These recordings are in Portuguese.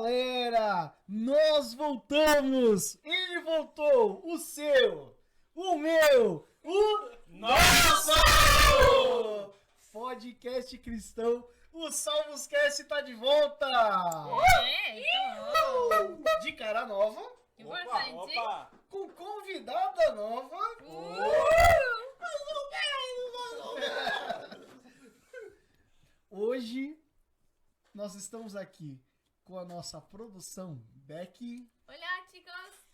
galera, nós voltamos! Ele voltou, o seu, o meu, o nosso podcast cristão, o Salmoscast tá de volta! De cara nova, Opa. com convidada nova. Hoje nós estamos aqui com a nossa produção Becky. Olá, chicos!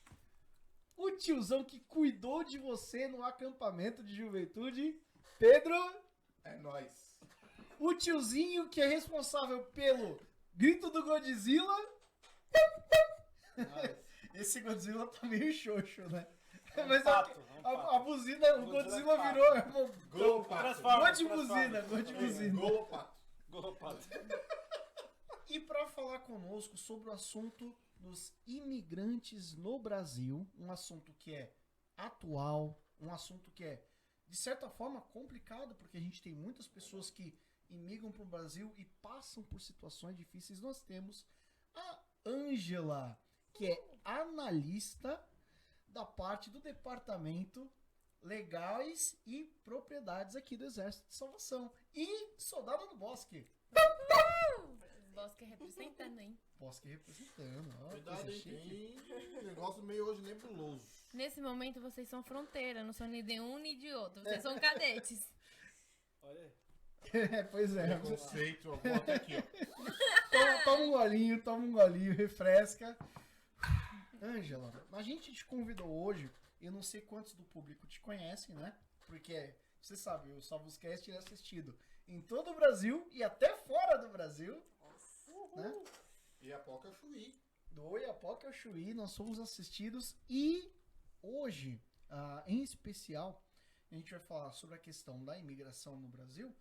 O tiozão que cuidou de você no acampamento de juventude, Pedro. É nóis. O tiozinho que é responsável pelo grito do Godzilla. Esse Godzilla tá meio xoxo, né? Mas a buzina, o Godzilla virou gol de buzina. Golopato. E para falar conosco sobre o assunto dos imigrantes no Brasil, um assunto que é atual, um assunto que é, de certa forma, complicado, porque a gente tem muitas pessoas que imigram para o Brasil e passam por situações difíceis. Nós temos a Ângela, que é analista da parte do Departamento Legais e Propriedades aqui do Exército de Salvação. E soldado do Bosque. Bosque representando, hein? Bosque representando. Ó, Cuidado, coisa hein? chique. Tem negócio meio hoje nebuloso. Nesse momento vocês são fronteira, não são nem de um nem de outro. Vocês são cadetes. Olha aí. Pois é. Preconceito, eu boto aqui, ó. Toma um golinho, refresca. Ângela, a gente te convidou hoje, eu não sei quantos do público te conhecem, né? Porque, você sabe, o Salvoscast é assistido em todo o Brasil e até fora do Brasil. Né? Iapoca Chuí. Do Iapoca ao Chuí, nós somos assistidos e hoje, em especial, a gente vai falar sobre a questão da imigração no Brasil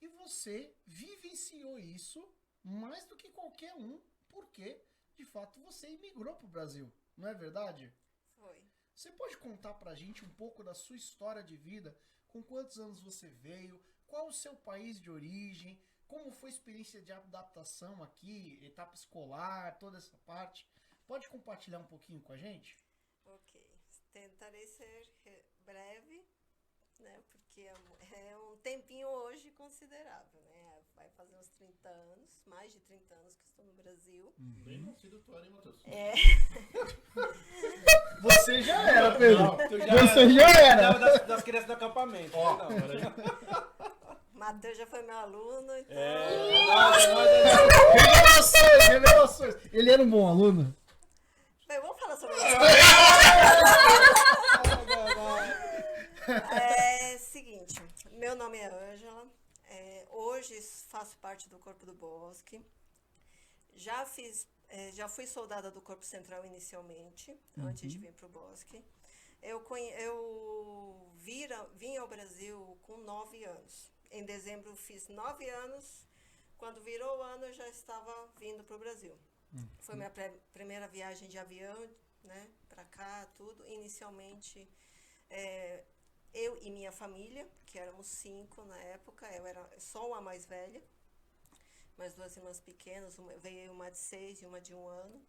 e você vivenciou isso mais do que qualquer um, porque, de fato, você imigrou para o Brasil, não é verdade? Foi. Você pode contar pra gente um pouco da sua história de vida, com quantos anos você veio, qual o seu país de origem, como foi a experiência de adaptação aqui, etapa escolar, toda essa parte. Pode compartilhar um pouquinho com a gente? Ok. Tentarei ser breve, né? Porque é um tempinho hoje considerável, né? Vai fazer uns 30 anos, mais de 30 anos que estou no Brasil. Bem nascido tu, hein, Matheus? Você já era, Pedro. Não, Você já era. Das crianças do acampamento. Ó, Não. Matheus já foi meu aluno, então... Revelações. Ele era um bom aluno? Bem, vamos falar sobre isso. Seguinte, meu nome é Ângela, hoje faço parte do Corpo do Bosque, já fui soldada do Corpo Central inicialmente, antes de vir para o Bosque. Eu vim ao Brasil com 9 anos. Em dezembro fiz 9 anos, quando virou o ano eu já estava vindo para o Brasil. Foi minha primeira viagem de avião, né, para cá, tudo. Inicialmente, eu e minha família, que éramos 5 na época, eu era só uma mais velha, mais 2 irmãs pequenas, veio uma de 6 e uma de 1 ano.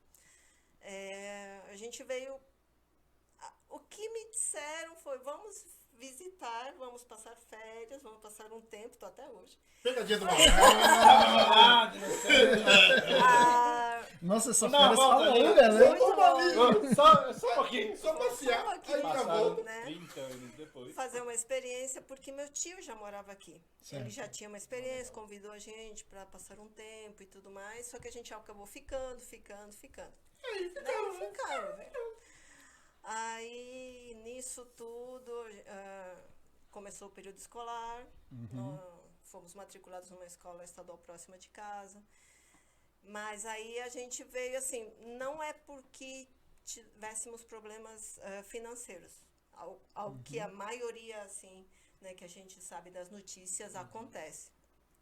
A gente veio... O que me disseram foi, vamos visitar, vamos passar férias, vamos passar um tempo, estou até hoje. Pegadinha do Nossa, essa Não, férias tá volta aí. longa, né? Muito longe, Só um pouquinho. Só passear. Só um pouquinho. Aí já Passaram volta. né? 30 anos depois. Fazer uma experiência, porque meu tio já morava aqui. Certo. Ele já tinha uma experiência, convidou a gente para passar um tempo e tudo mais, só que a gente acabou ficando. Aí Ficaram, né? Aí, nisso tudo, começou o período escolar, fomos matriculados numa escola estadual próxima de casa, mas aí a gente veio assim, não é porque tivéssemos problemas financeiros, ao que a maioria, assim, né, que a gente sabe das notícias, acontece.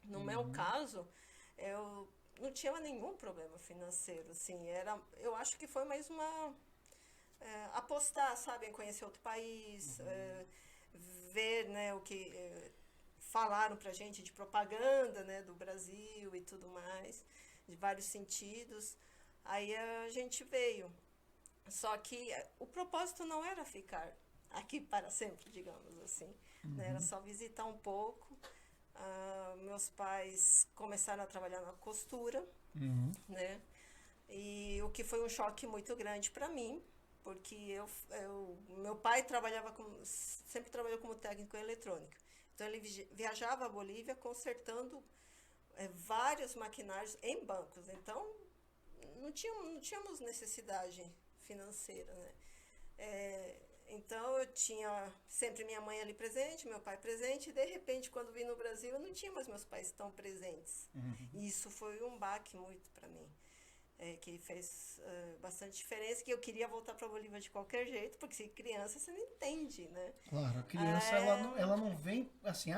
No meu caso, eu não tinha nenhum problema financeiro, assim, eu acho que foi mais uma... apostar, sabe, em conhecer outro país, ver, né, o que falaram pra gente de propaganda, né, do Brasil e tudo mais, de vários sentidos. Aí a gente veio. Só que o propósito não era ficar aqui para sempre, digamos assim. Né? Era só visitar um pouco. Meus pais começaram a trabalhar na costura, né? E o que foi um choque muito grande para mim, porque meu pai sempre trabalhou como técnico em eletrônica. Então ele viajava à Bolívia consertando vários maquinários em bancos. Então não tínhamos necessidade financeira, né? Então eu tinha sempre minha mãe ali presente, meu pai presente, e de repente quando vim no Brasil eu não tinha mais meus pais tão presentes. E isso foi um baque muito para mim, que fez bastante diferença, que eu queria voltar para a Bolívia de qualquer jeito, porque se criança você não entende, né? Claro, a criança ela não vem assim,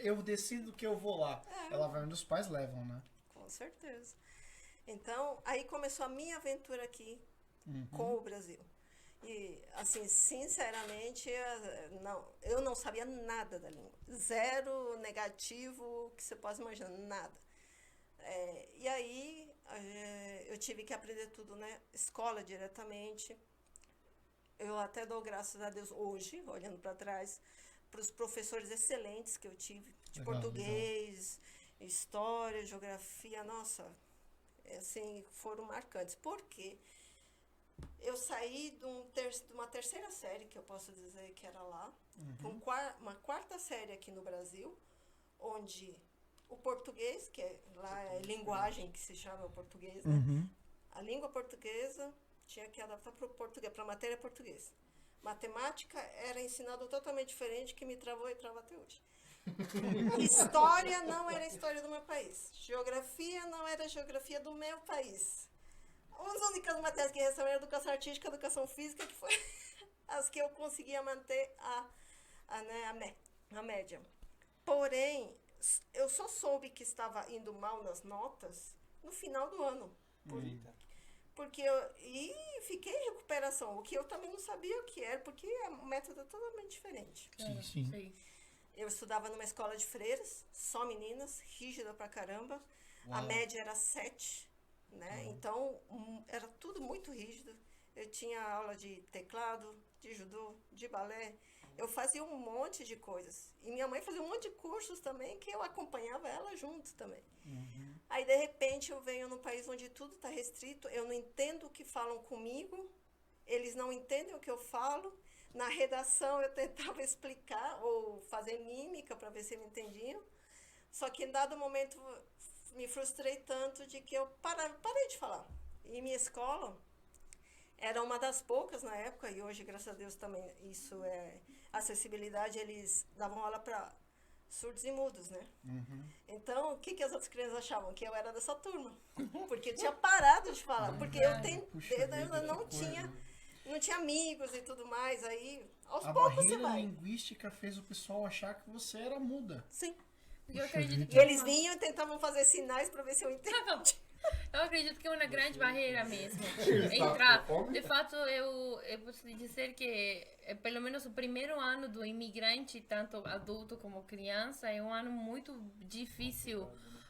eu decido que eu vou lá. Ela vai onde os pais levam, né? Com certeza. Então, aí começou a minha aventura aqui com o Brasil. E, assim, sinceramente, eu não sabia nada da língua. Zero negativo, que você possa imaginar, nada. E aí, eu tive que aprender tudo, né? Escola diretamente. Eu até dou graças a Deus hoje, olhando para trás, para os professores excelentes que eu tive, de português, história, geografia, nossa, assim, foram marcantes. Por quê? Eu saí de uma terceira série, que eu posso dizer que era lá, com uma quarta série aqui no Brasil, onde o português, que lá é linguagem que se chama o português, né? A língua portuguesa tinha que adaptar para o português, para a matéria portuguesa. Matemática era ensinado totalmente diferente, que me travou e trava até hoje. História não era história do meu país. Geografia não era geografia do meu país. As únicas matérias que restavam eram educação artística, educação física, que foi as que eu conseguia manter a média. Porém, eu só soube que estava indo mal nas notas no final do ano. Porque e fiquei em recuperação, o que eu também não sabia o que era, porque o método é totalmente diferente. Sim. Eu estudava numa escola de freiras, só meninas, rígida pra caramba. A média era 7. Né? Então, era tudo muito rígido. Eu tinha aula de teclado, de judô, de balé. Eu fazia um monte de coisas. E minha mãe fazia um monte de cursos também, que eu acompanhava ela junto também. Aí, de repente, eu venho num país onde tudo está restrito. Eu não entendo o que falam comigo. Eles não entendem o que eu falo. Na redação, eu tentava explicar ou fazer mímica para ver se eles entendiam. Só que, em dado momento, me frustrei tanto de que eu parei de falar. E minha escola era uma das poucas na época, e hoje, graças a Deus, também isso é acessibilidade, eles davam aula para surdos e mudos, né? Então, o que as outras crianças achavam? Que eu era dessa turma. Porque eu tinha parado de falar. Porque eu não tinha amigos e tudo mais. Aí, aos poucos você A barreira vai. linguística fez o pessoal achar que você era muda. Sim. Eu acredito E eles vinham e tentavam fazer sinais para ver se eu entendia. Eu acredito que é uma grande barreira mesmo. Entrar. De fato, eu posso dizer que, pelo menos o primeiro ano do imigrante, tanto adulto como criança, é um ano muito difícil.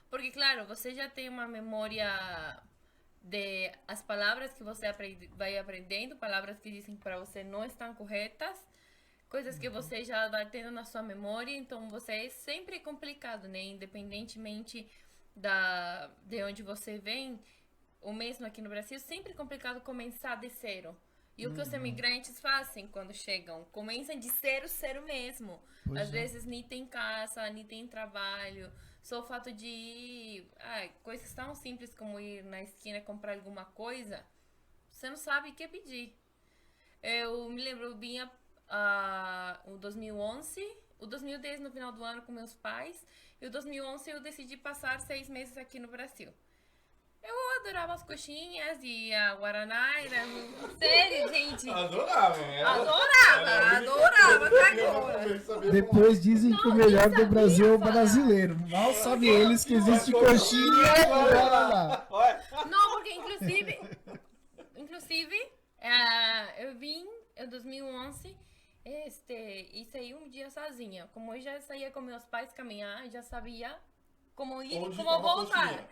Porque, claro, você já tem uma memória de as palavras que você vai aprendendo, palavras que dizem para você não estão corretas, coisas que você já vai tendo na sua memória, então você é sempre complicado, né? Independentemente de onde você vem, ou mesmo aqui no Brasil, sempre complicado começar de zero. E o que os imigrantes fazem quando chegam? Começam de zero mesmo. Às vezes nem tem casa, nem tem trabalho. Só o fato de ir... coisas tão simples como ir na esquina comprar alguma coisa, você não sabe o que pedir. Eu me lembro, eu vinha o 2011, o 2010 no final do ano com meus pais, e o 2011 eu decidi passar 6 meses aqui no Brasil. Eu adorava as coxinhas e a Guaraná, sério, gente. Adorava, Adorava, até agora. Depois dizem que o melhor do Brasil é o brasileiro. Mal sabem eles que existe coxinha e Guaraná. Não, porque inclusive eu vim em 2011 e saí um dia sozinha. Como eu já saía com meus pais caminhar, já sabia como ir e como voltar.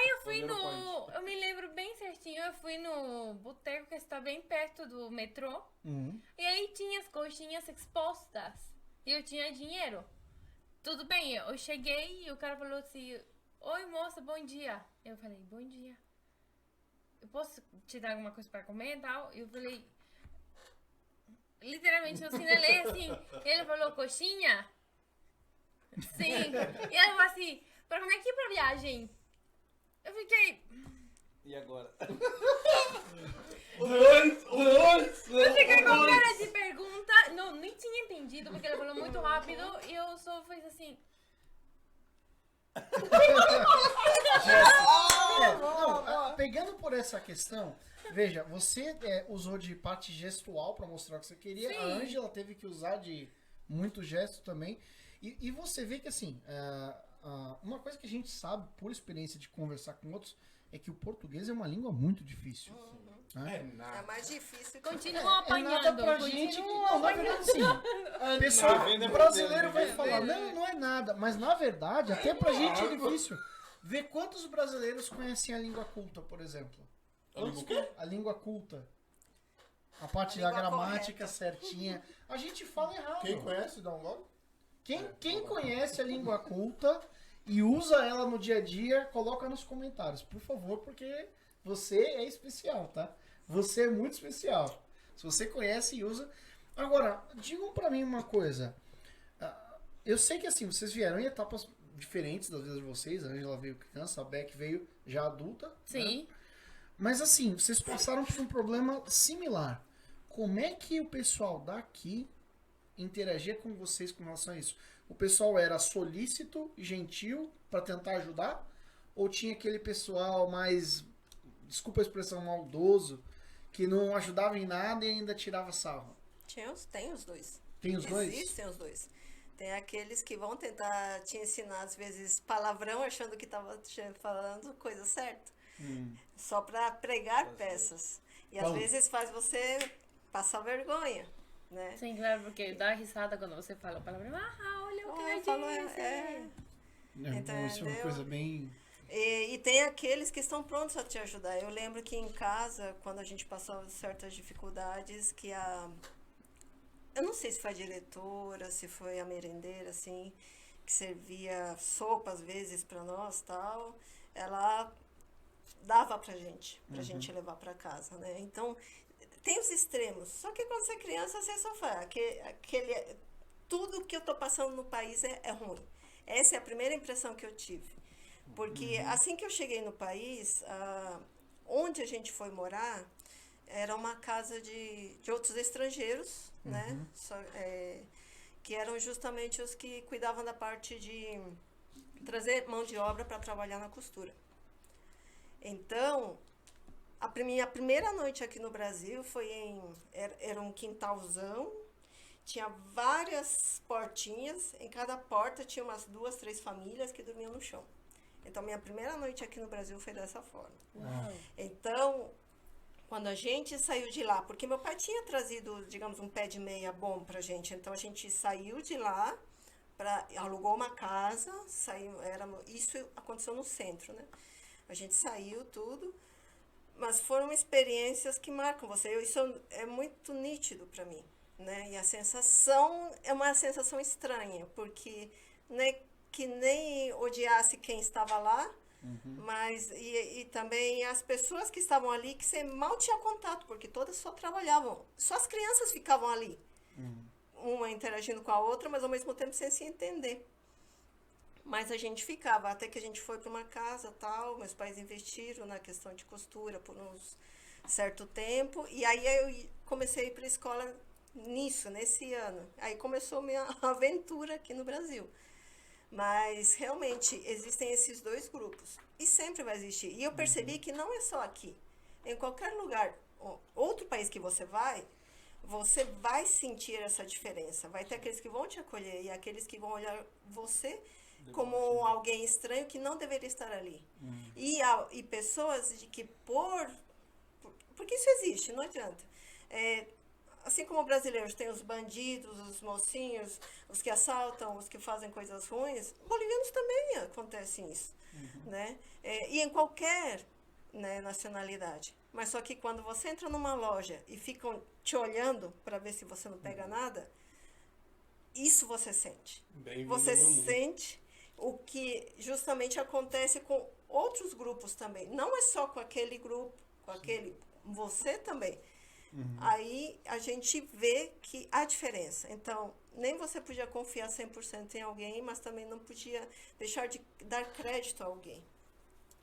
Eu fui Primeiro no. point. Eu me lembro bem certinho. Eu fui no boteco que está bem perto do metrô. E aí tinha as coxinhas expostas. E eu tinha dinheiro. Tudo bem, eu cheguei e o cara falou assim: oi moça, bom dia. Eu falei: bom dia. Eu posso te dar alguma coisa para comer e tal? Eu falei. Literalmente eu sinalei assim. Ele falou: coxinha? Sim. E ela falou assim: pra comer aqui pra viagem. Eu fiquei. E agora? Eu fiquei com cara de pergunta. Não, nem tinha entendido, porque ele falou muito rápido. E eu só fiz assim. Pegando por essa questão, veja, você usou de parte gestual pra mostrar o que você queria. Sim. A Ângela teve que usar de muito gesto também. E você vê que assim, uma coisa que a gente sabe por experiência de conversar com outros é que o português é uma língua muito difícil. Né? É nada. É mais difícil que Continuam Nada apanhando. pra gente. Não, na verdade, sim. O Pessoal, pessoal brasileiro vai falar, não é nada. Mas na verdade, até pra gente é difícil. Ver quantos brasileiros conhecem a língua culta, por exemplo. A língua culta. A parte A da língua gramática certinha. A gente fala errado. Quem conhece, dá um logo. Quem conhece a língua culta e usa ela no dia a dia, coloca nos comentários, por favor, porque você é especial, tá? Você é muito especial. Se você conhece e usa. Agora, digam pra mim uma coisa. Eu sei que assim, vocês vieram em etapas diferentes das vidas de vocês. A Ângela veio criança, a Beck veio já adulta. Sim. Né? Mas assim, vocês passaram por um problema similar. Como é que o pessoal daqui interagia com vocês com relação a isso? O pessoal era solícito, gentil para tentar ajudar? Ou tinha aquele pessoal mais, desculpa a expressão, maldoso, que não ajudava em nada e ainda tirava sarro? Tem os dois. Tem os dois? Existem os dois. Tem aqueles que vão tentar te ensinar, às vezes, palavrão, achando que estava falando coisa certa. Só para pregar peças. E às Bom. vezes faz você passar vergonha, né? Sim, claro, porque dá risada quando você fala a palavra. Olha o que eu Falou, disse. Não, isso é uma Entendeu? coisa bem... E tem aqueles que estão prontos a te ajudar. Eu lembro que em casa, quando a gente passava certas dificuldades, que eu não sei se foi a diretora, se foi a merendeira, assim, que servia sopa às vezes para nós, tal, ela dava pra gente levar para casa, né? Então, tem os extremos. Só que quando você é criança, você só fala, tudo que eu tô passando no país é ruim. Essa é a primeira impressão que eu tive. Porque assim que eu cheguei no país, onde a gente foi morar, era uma casa de outros estrangeiros, né? Que eram justamente os que cuidavam da parte de trazer mão de obra para trabalhar na costura. Então, minha primeira noite aqui no Brasil foi era um quintalzão, tinha várias portinhas, em cada porta tinha umas 2, 3 famílias que dormiam no chão. Então, minha primeira noite aqui no Brasil foi dessa forma. Então, quando a gente saiu de lá, porque meu pai tinha trazido, digamos, um pé de meia bom pra gente, então a gente saiu de lá, alugou uma casa, isso aconteceu no centro, né? A gente saiu tudo, mas foram experiências que marcam você. Isso é muito nítido para mim, né? E a sensação é uma sensação estranha, porque não é que nem odiasse quem estava lá, mas e também as pessoas que estavam ali, que você mal tinha contato, porque todas só trabalhavam. Só as crianças ficavam ali, uma interagindo com a outra, mas ao mesmo tempo sem se entender. Mas a gente ficava, até que a gente foi para uma casa, tal, meus pais investiram na questão de costura por uns certo tempo, e aí eu comecei a ir para a escola nesse ano. Aí começou minha aventura aqui no Brasil. Mas realmente existem esses dois grupos, e sempre vai existir. E eu percebi que não é só aqui. Em qualquer lugar, outro país que você vai sentir essa diferença. Vai ter aqueles que vão te acolher e aqueles que vão olhar você como alguém estranho que não deveria estar ali. E pessoas de que porque isso existe, não adianta. Assim como brasileiros tem os bandidos, os mocinhos, os que assaltam, os que fazem coisas ruins, bolivianos também acontece isso. né? E em qualquer, né, nacionalidade. Mas só que quando você entra numa loja e ficam te olhando para ver se você não pega nada, isso você sente. Bem-vindo Você ao meu mundo. sente o que justamente acontece com outros grupos também. Não é só com aquele grupo, com aquele... Você também. Aí a gente vê que há diferença. Então, nem você podia confiar 100% em alguém, mas também não podia deixar de dar crédito a alguém,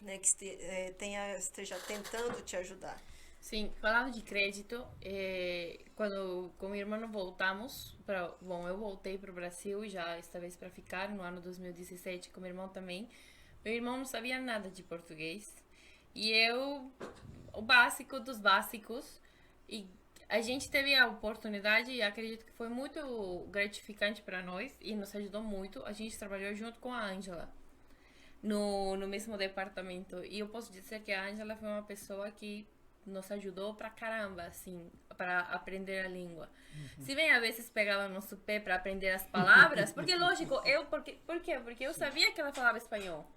né, que esteja tentando te ajudar. Sim, falando de crédito, quando com meu irmão voltamos, bom, eu voltei para o Brasil já esta vez para ficar no ano 2017 com meu irmão também. Meu irmão não sabia nada de português e eu, o básico dos básicos, e a gente teve a oportunidade e acredito que foi muito gratificante para nós e nos ajudou muito. A gente trabalhou junto com a Ângela no mesmo departamento e eu posso dizer que a Ângela foi uma pessoa que nos ajudou pra caramba, assim, para aprender a língua. Se bem, às vezes pegava no nosso pé para aprender as palavras, porque lógico, por quê? Porque eu sabia que ela falava espanhol.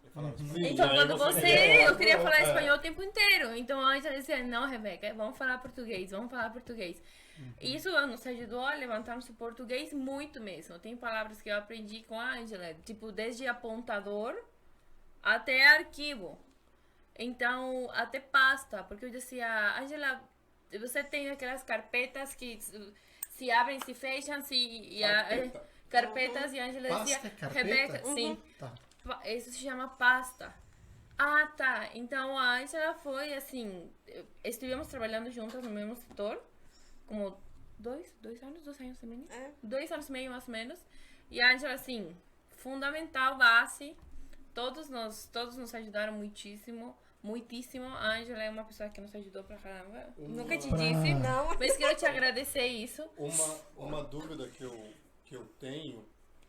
Então, quando eu queria falar espanhol o tempo inteiro. Então, a Ângela dizia, não, Rebeca, vamos falar português. E isso nos ajudou a levantar nosso português muito mesmo. Tem palavras que eu aprendi com a Ângela, tipo, desde apontador até arquivo. Então, até pasta, porque eu dizia, Ângela, você tem aquelas carpetas que se abrem, se fecham, carpetas, e a Ângela dizia, Pasta é carpeta? Rebeca, sim, Tá. isso se chama pasta. Ah, tá, então a Ângela foi assim, estivemos trabalhando juntas no mesmo setor, como 2 anos e meio? 2 anos e meio, mais ou menos, e a Ângela, assim, fundamental, base, todos nos ajudaram muitíssimo. A Ângela é uma pessoa que nos ajudou pra caramba. Nunca te disse, Não. mas quero te agradecer isso. Uma dúvida que eu tenho,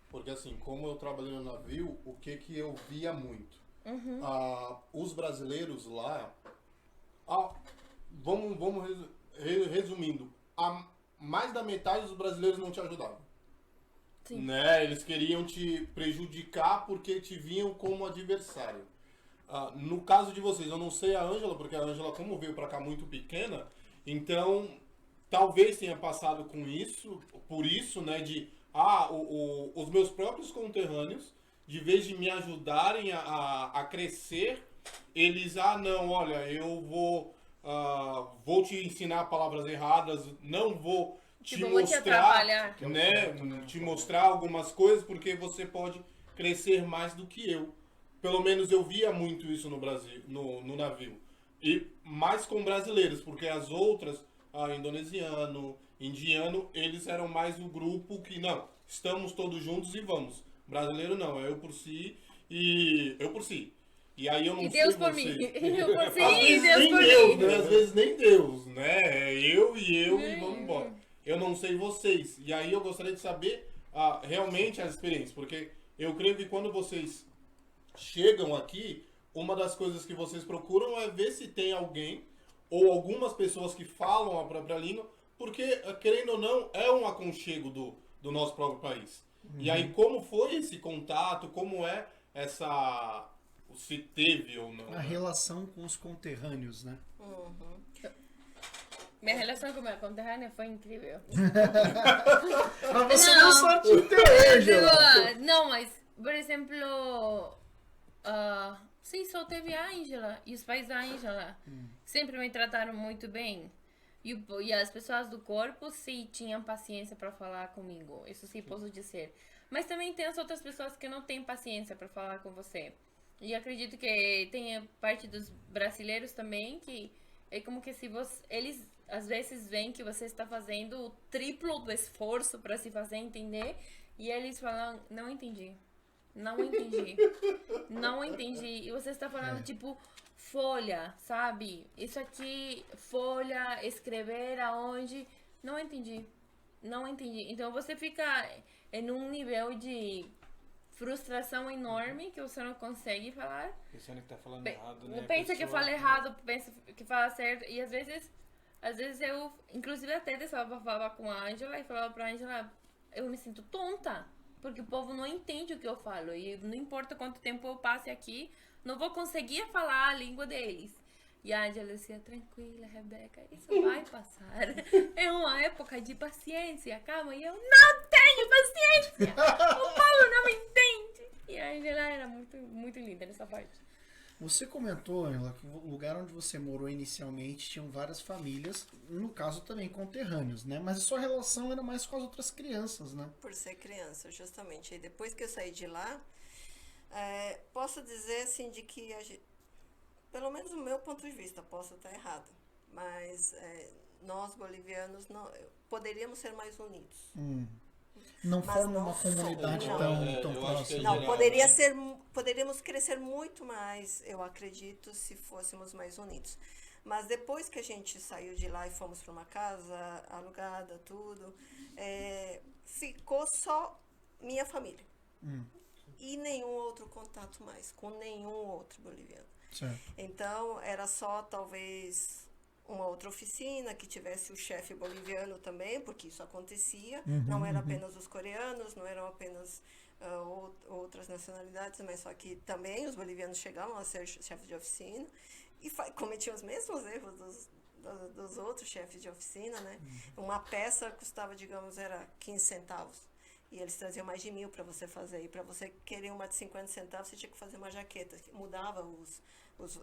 porque assim, como eu trabalhei no navio, o que eu via muito? Os brasileiros lá, vamos resumindo, mais da metade dos brasileiros não te ajudavam. Sim. Né? Eles queriam te prejudicar porque te viam como adversário. No caso de vocês, eu não sei a Ângela, porque a Ângela, como veio pra cá muito pequena, então talvez tenha passado por isso, né, de os meus próprios conterrâneos, de vez de me ajudarem a crescer, eles, não, olha, eu vou te ensinar palavras erradas, não vou te mostrar, né, te mostrar algumas coisas, porque você pode crescer mais do que eu. Pelo menos eu via muito isso no Brasil, no navio. E mais com brasileiros, porque as outras, indonesiano, indiano, eles eram mais o grupo que, não, estamos todos juntos e vamos. Brasileiro não, é eu por si e eu por si. E aí eu não sei Deus por você. mim. Eu por si, Às vezes Deus nem por Deus, mim. né? Às vezes nem Deus, né? É eu e vamos embora. Eu não sei vocês. E aí eu gostaria de saber realmente as experiências, porque eu creio que quando vocês chegam aqui, uma das coisas que vocês procuram é ver se tem alguém ou algumas pessoas que falam a própria língua, porque, querendo ou não, é um aconchego do nosso próprio país. E aí, como foi esse contato, como é se teve ou não? A relação com os conterrâneos, né? Minha relação com minha conterrânea foi incrível. Mas você Não. deu sorte de ter, Ângela. Não, mas, por exemplo, sim, só teve a Ângela e os pais da Ângela. Sempre me trataram muito bem. E as pessoas do corpo, sim, tinham paciência para falar comigo. Isso sim, posso dizer. Mas também tem as outras pessoas que não têm paciência para falar com você. E acredito que tem parte dos brasileiros também que é como que se eles às vezes veem que você está fazendo o triplo do esforço para se fazer entender e eles falam, não entendi. Não entendi. Não entendi. E você está falando tipo folha, sabe? Isso aqui, folha, escrever aonde? Não entendi. Não entendi. Então você fica em um nível de frustração enorme que você não consegue falar. Pensando que tá falando errado, né? Pensa que fala errado, pensa que fala certo. E às vezes eu, inclusive até desabafava com a Ângela e falava pra Ângela, eu me sinto tonta. Porque o povo não entende o que eu falo. E não importa quanto tempo eu passe aqui, não vou conseguir falar a língua deles. E a Angela dizia, tranquila, Rebeca, isso vai passar. É uma época de paciência, calma. E eu não tenho paciência. O Paulo não me entende. E a Angela era muito, muito linda nessa parte. Você comentou, Angela, que o lugar onde você morou inicialmente tinham várias famílias, no caso também conterrâneos, né? Mas a sua relação era mais com as outras crianças, né? Por ser criança, justamente. E depois que eu saí de lá, posso dizer assim de que, pelo menos do meu ponto de vista, posso estar errado, mas nós bolivianos poderíamos ser mais unidos. Não Mas forma não uma comunidade somos. tão próxima. Não, poderíamos crescer muito mais, eu acredito, se fôssemos mais unidos. Mas depois que a gente saiu de lá e fomos para uma casa alugada, tudo, ficou só minha família. E nenhum outro contato mais, com nenhum outro boliviano. Certo. Então, era só talvez uma outra oficina que tivesse o chefe boliviano também, porque isso acontecia. Não era apenas os coreanos, não eram apenas outras nacionalidades, mas só que também os bolivianos chegavam a ser chefes de oficina e cometiam os mesmos erros dos outros chefes de oficina, né? Uma peça custava, digamos, era 15 centavos. E eles traziam mais de 1.000 para você fazer. E para você querer uma de 50 centavos, você tinha que fazer uma jaqueta. Mudava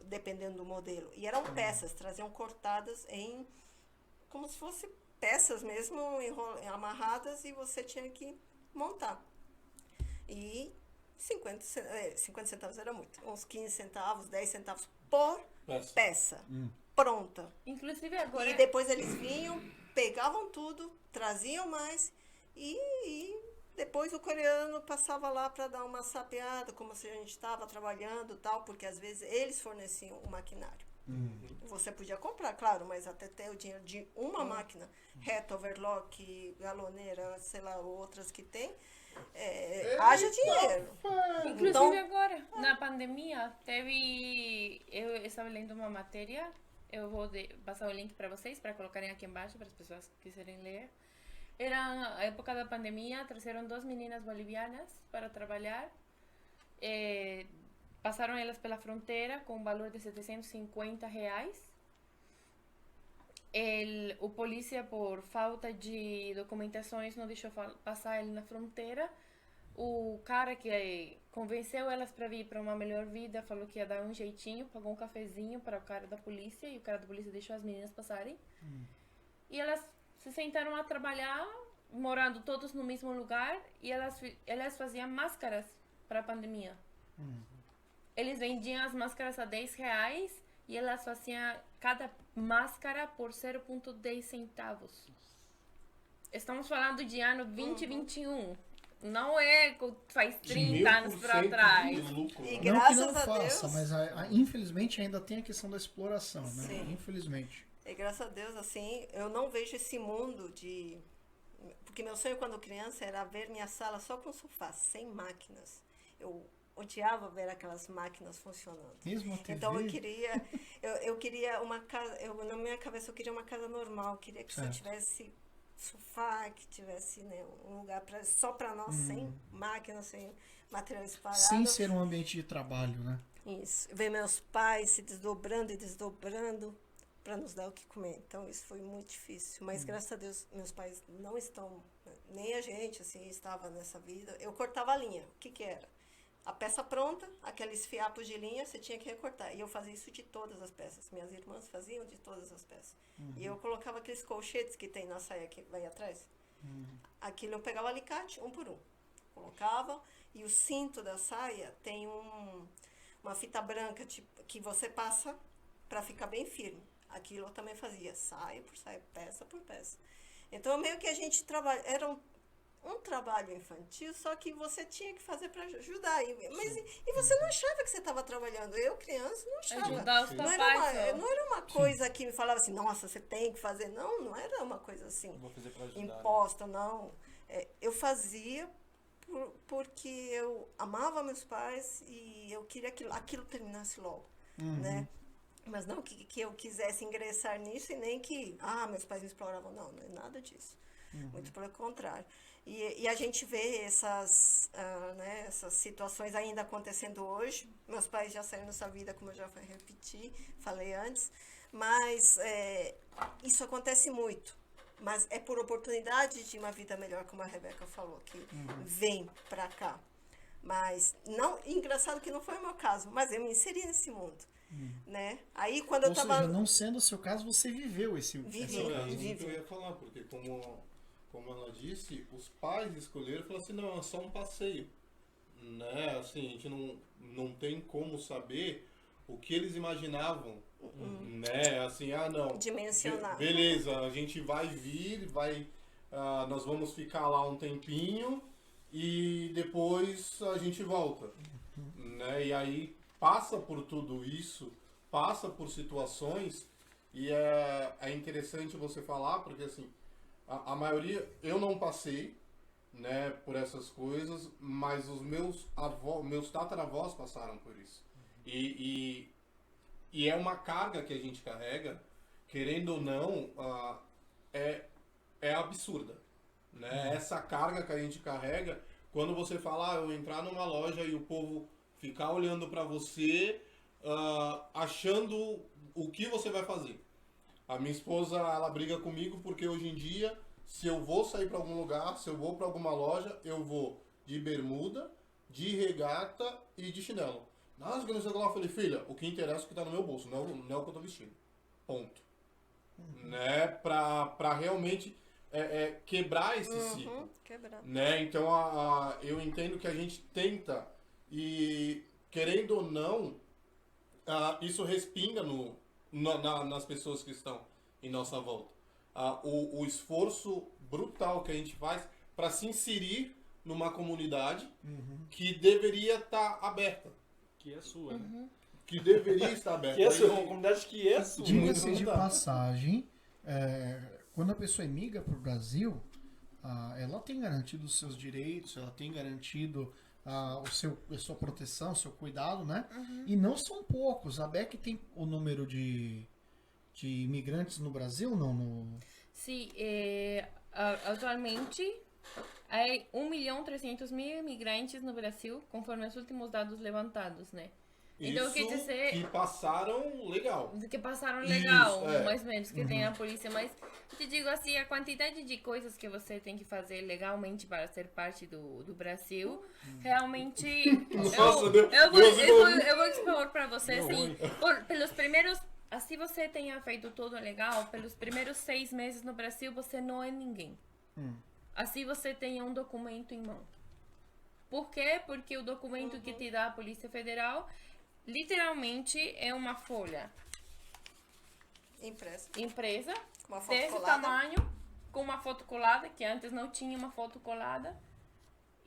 dependendo do modelo. E eram peças, traziam cortadas como se fossem peças mesmo, amarradas, e você tinha que montar. E 50 centavos era muito. Uns 15 centavos, 10 centavos por peça. Pronta. Inclusive agora... E depois eles vinham, pegavam tudo, traziam mais e depois o coreano passava lá para dar uma sapeada, como se a gente estava trabalhando e tal, porque às vezes eles forneciam o maquinário. Você podia comprar, claro, mas até ter o dinheiro de uma máquina, reta, overlock, galoneira, sei lá, outras que tem, haja dinheiro. Inclusive Então, agora, na pandemia, eu estava lendo uma matéria, eu vou passar o link para vocês, para colocarem aqui embaixo, para as pessoas que quiserem ler. Era a época da pandemia, trouxeram 2 meninas bolivianas para trabalhar. Passaram elas pela fronteira com um valor de R$750. O polícia, por falta de documentações, não deixou passar ele na fronteira. O cara que convenceu elas para vir para uma melhor vida falou que ia dar um jeitinho, pagou um cafezinho para o cara da polícia, e o cara da polícia deixou as meninas passarem. E elas se sentaram a trabalhar, morando todos no mesmo lugar, e elas faziam máscaras para a pandemia. Eles vendiam as máscaras a R$10 e elas faziam cada máscara por 0,10 centavos. Estamos falando de ano 2021. Não faz 30 anos para trás. E Não que graças não a faça, Deus, mas infelizmente ainda tem a questão da exploração, né? Sim. Infelizmente. e graças a Deus, assim, eu não vejo esse mundo de... Porque meu sonho quando criança era ver minha sala só com sofá, sem máquinas. Eu odiava ver aquelas máquinas funcionando. Mesmo a TV. Então eu queria uma casa, na minha cabeça eu queria uma casa normal, eu queria que só tivesse sofá, que tivesse, né, um lugar só para nós, sem máquinas, sem materiais parados. Sem ser um ambiente de trabalho, né? Isso. Ver meus pais se desdobrando e desdobrando para nos dar o que comer. Então isso foi muito difícil. Mas graças a Deus meus pais não estão, nem a gente assim estava nessa vida. Eu cortava a linha. O que era? A peça pronta, aqueles fiapos de linha, você tinha que recortar. E eu fazia isso de todas as peças. Minhas irmãs faziam de todas as peças. E eu colocava aqueles colchetes que tem na saia que vai atrás. Aquilo eu pegava alicate, um por um. Colocava, e o cinto da saia tem uma fita branca tipo, que você passa para ficar bem firme. Aquilo eu também fazia, saia por saia, peça por peça. Então, meio que a gente trabalha... Era um trabalho infantil, só que você tinha que fazer para ajudar. E você não achava que você estava trabalhando. Eu, criança, não achava. Ajudar os Não era uma coisa que me falava assim, nossa, você tem que fazer. Não era uma coisa assim, Vou fazer pra ajudar, imposta, não. Eu fazia porque eu amava meus pais e eu queria que aquilo terminasse logo, né? Mas não que eu quisesse ingressar nisso e nem que, meus pais me exploravam. Não é nada disso. Muito pelo contrário. E a gente vê essas, né, essas situações ainda acontecendo hoje. Meus pais já saíram dessa vida, como eu já falei antes. Mas isso acontece muito. Mas é por oportunidade de uma vida melhor, como a Rebeca falou, que vem pra cá. Mas, não, engraçado que não foi o meu caso, mas eu me inseri nesse mundo. Né? Aí, quando Ou seja, não sendo o seu caso, você viveu esse Não, é isso que eu ia falar, porque como ela disse, os pais escolheram e falaram assim, não, é só um passeio. Né? Assim, a gente não tem como saber o que eles imaginavam. Né? Assim, não. Dimensionar. Beleza, a gente vai vir, nós vamos ficar lá um tempinho e depois a gente volta. Né? E aí passa por tudo isso, passa por situações, e é interessante você falar, porque assim, a maioria, eu não passei, né, por essas coisas, mas os meus tataravós passaram por isso. E é uma carga que a gente carrega, querendo ou não, é absurda. Né? Essa carga que a gente carrega, quando você fala, eu entrar numa loja e o povo ficar olhando para você, achando o que você vai fazer. A minha esposa, ela briga comigo porque hoje em dia, se eu vou sair para algum lugar, se eu vou para alguma loja, eu vou de bermuda, de regata e de chinelo. Nossa, que não sei o que lá, eu falei, filha, o que interessa é o que tá no meu bolso, não é o que eu tô vestindo. Ponto. Né? Pra realmente quebrar esse ciclo. Quebrar. Né? Então, eu entendo que a gente tenta, e querendo ou não, isso respinga nas pessoas que estão em nossa volta. O esforço brutal que a gente faz para se inserir numa comunidade que deveria estar aberta. Que é sua, né? Que deveria estar aberta. Que é sua, uma comunidade que é sua. Diga-se de passagem, quando a pessoa emigra para o Brasil, ela tem garantido os seus direitos, ela tem garantido a sua proteção, o seu cuidado, né? E não são poucos. A BEC tem o número de imigrantes no Brasil, não? Sim, atualmente há 1.300.000 imigrantes no Brasil, conforme os últimos dados levantados, né? Então, Isso quer dizer, que passaram legal. que passaram legal, Isso, mais ou menos, que tem a polícia, mas eu te digo assim, a quantidade de coisas que você tem que fazer legalmente para ser parte do Brasil, realmente, eu vou expor para você, assim, pelos primeiros, assim você tenha feito tudo legal, pelos primeiros 6 meses no Brasil, você não é ninguém. Assim você tenha um documento em mão. Por quê? Porque o documento que te dá a Polícia Federal literalmente é uma folha impresa com uma foto desse colada. tamanho, com uma foto colada, que antes não tinha uma foto colada.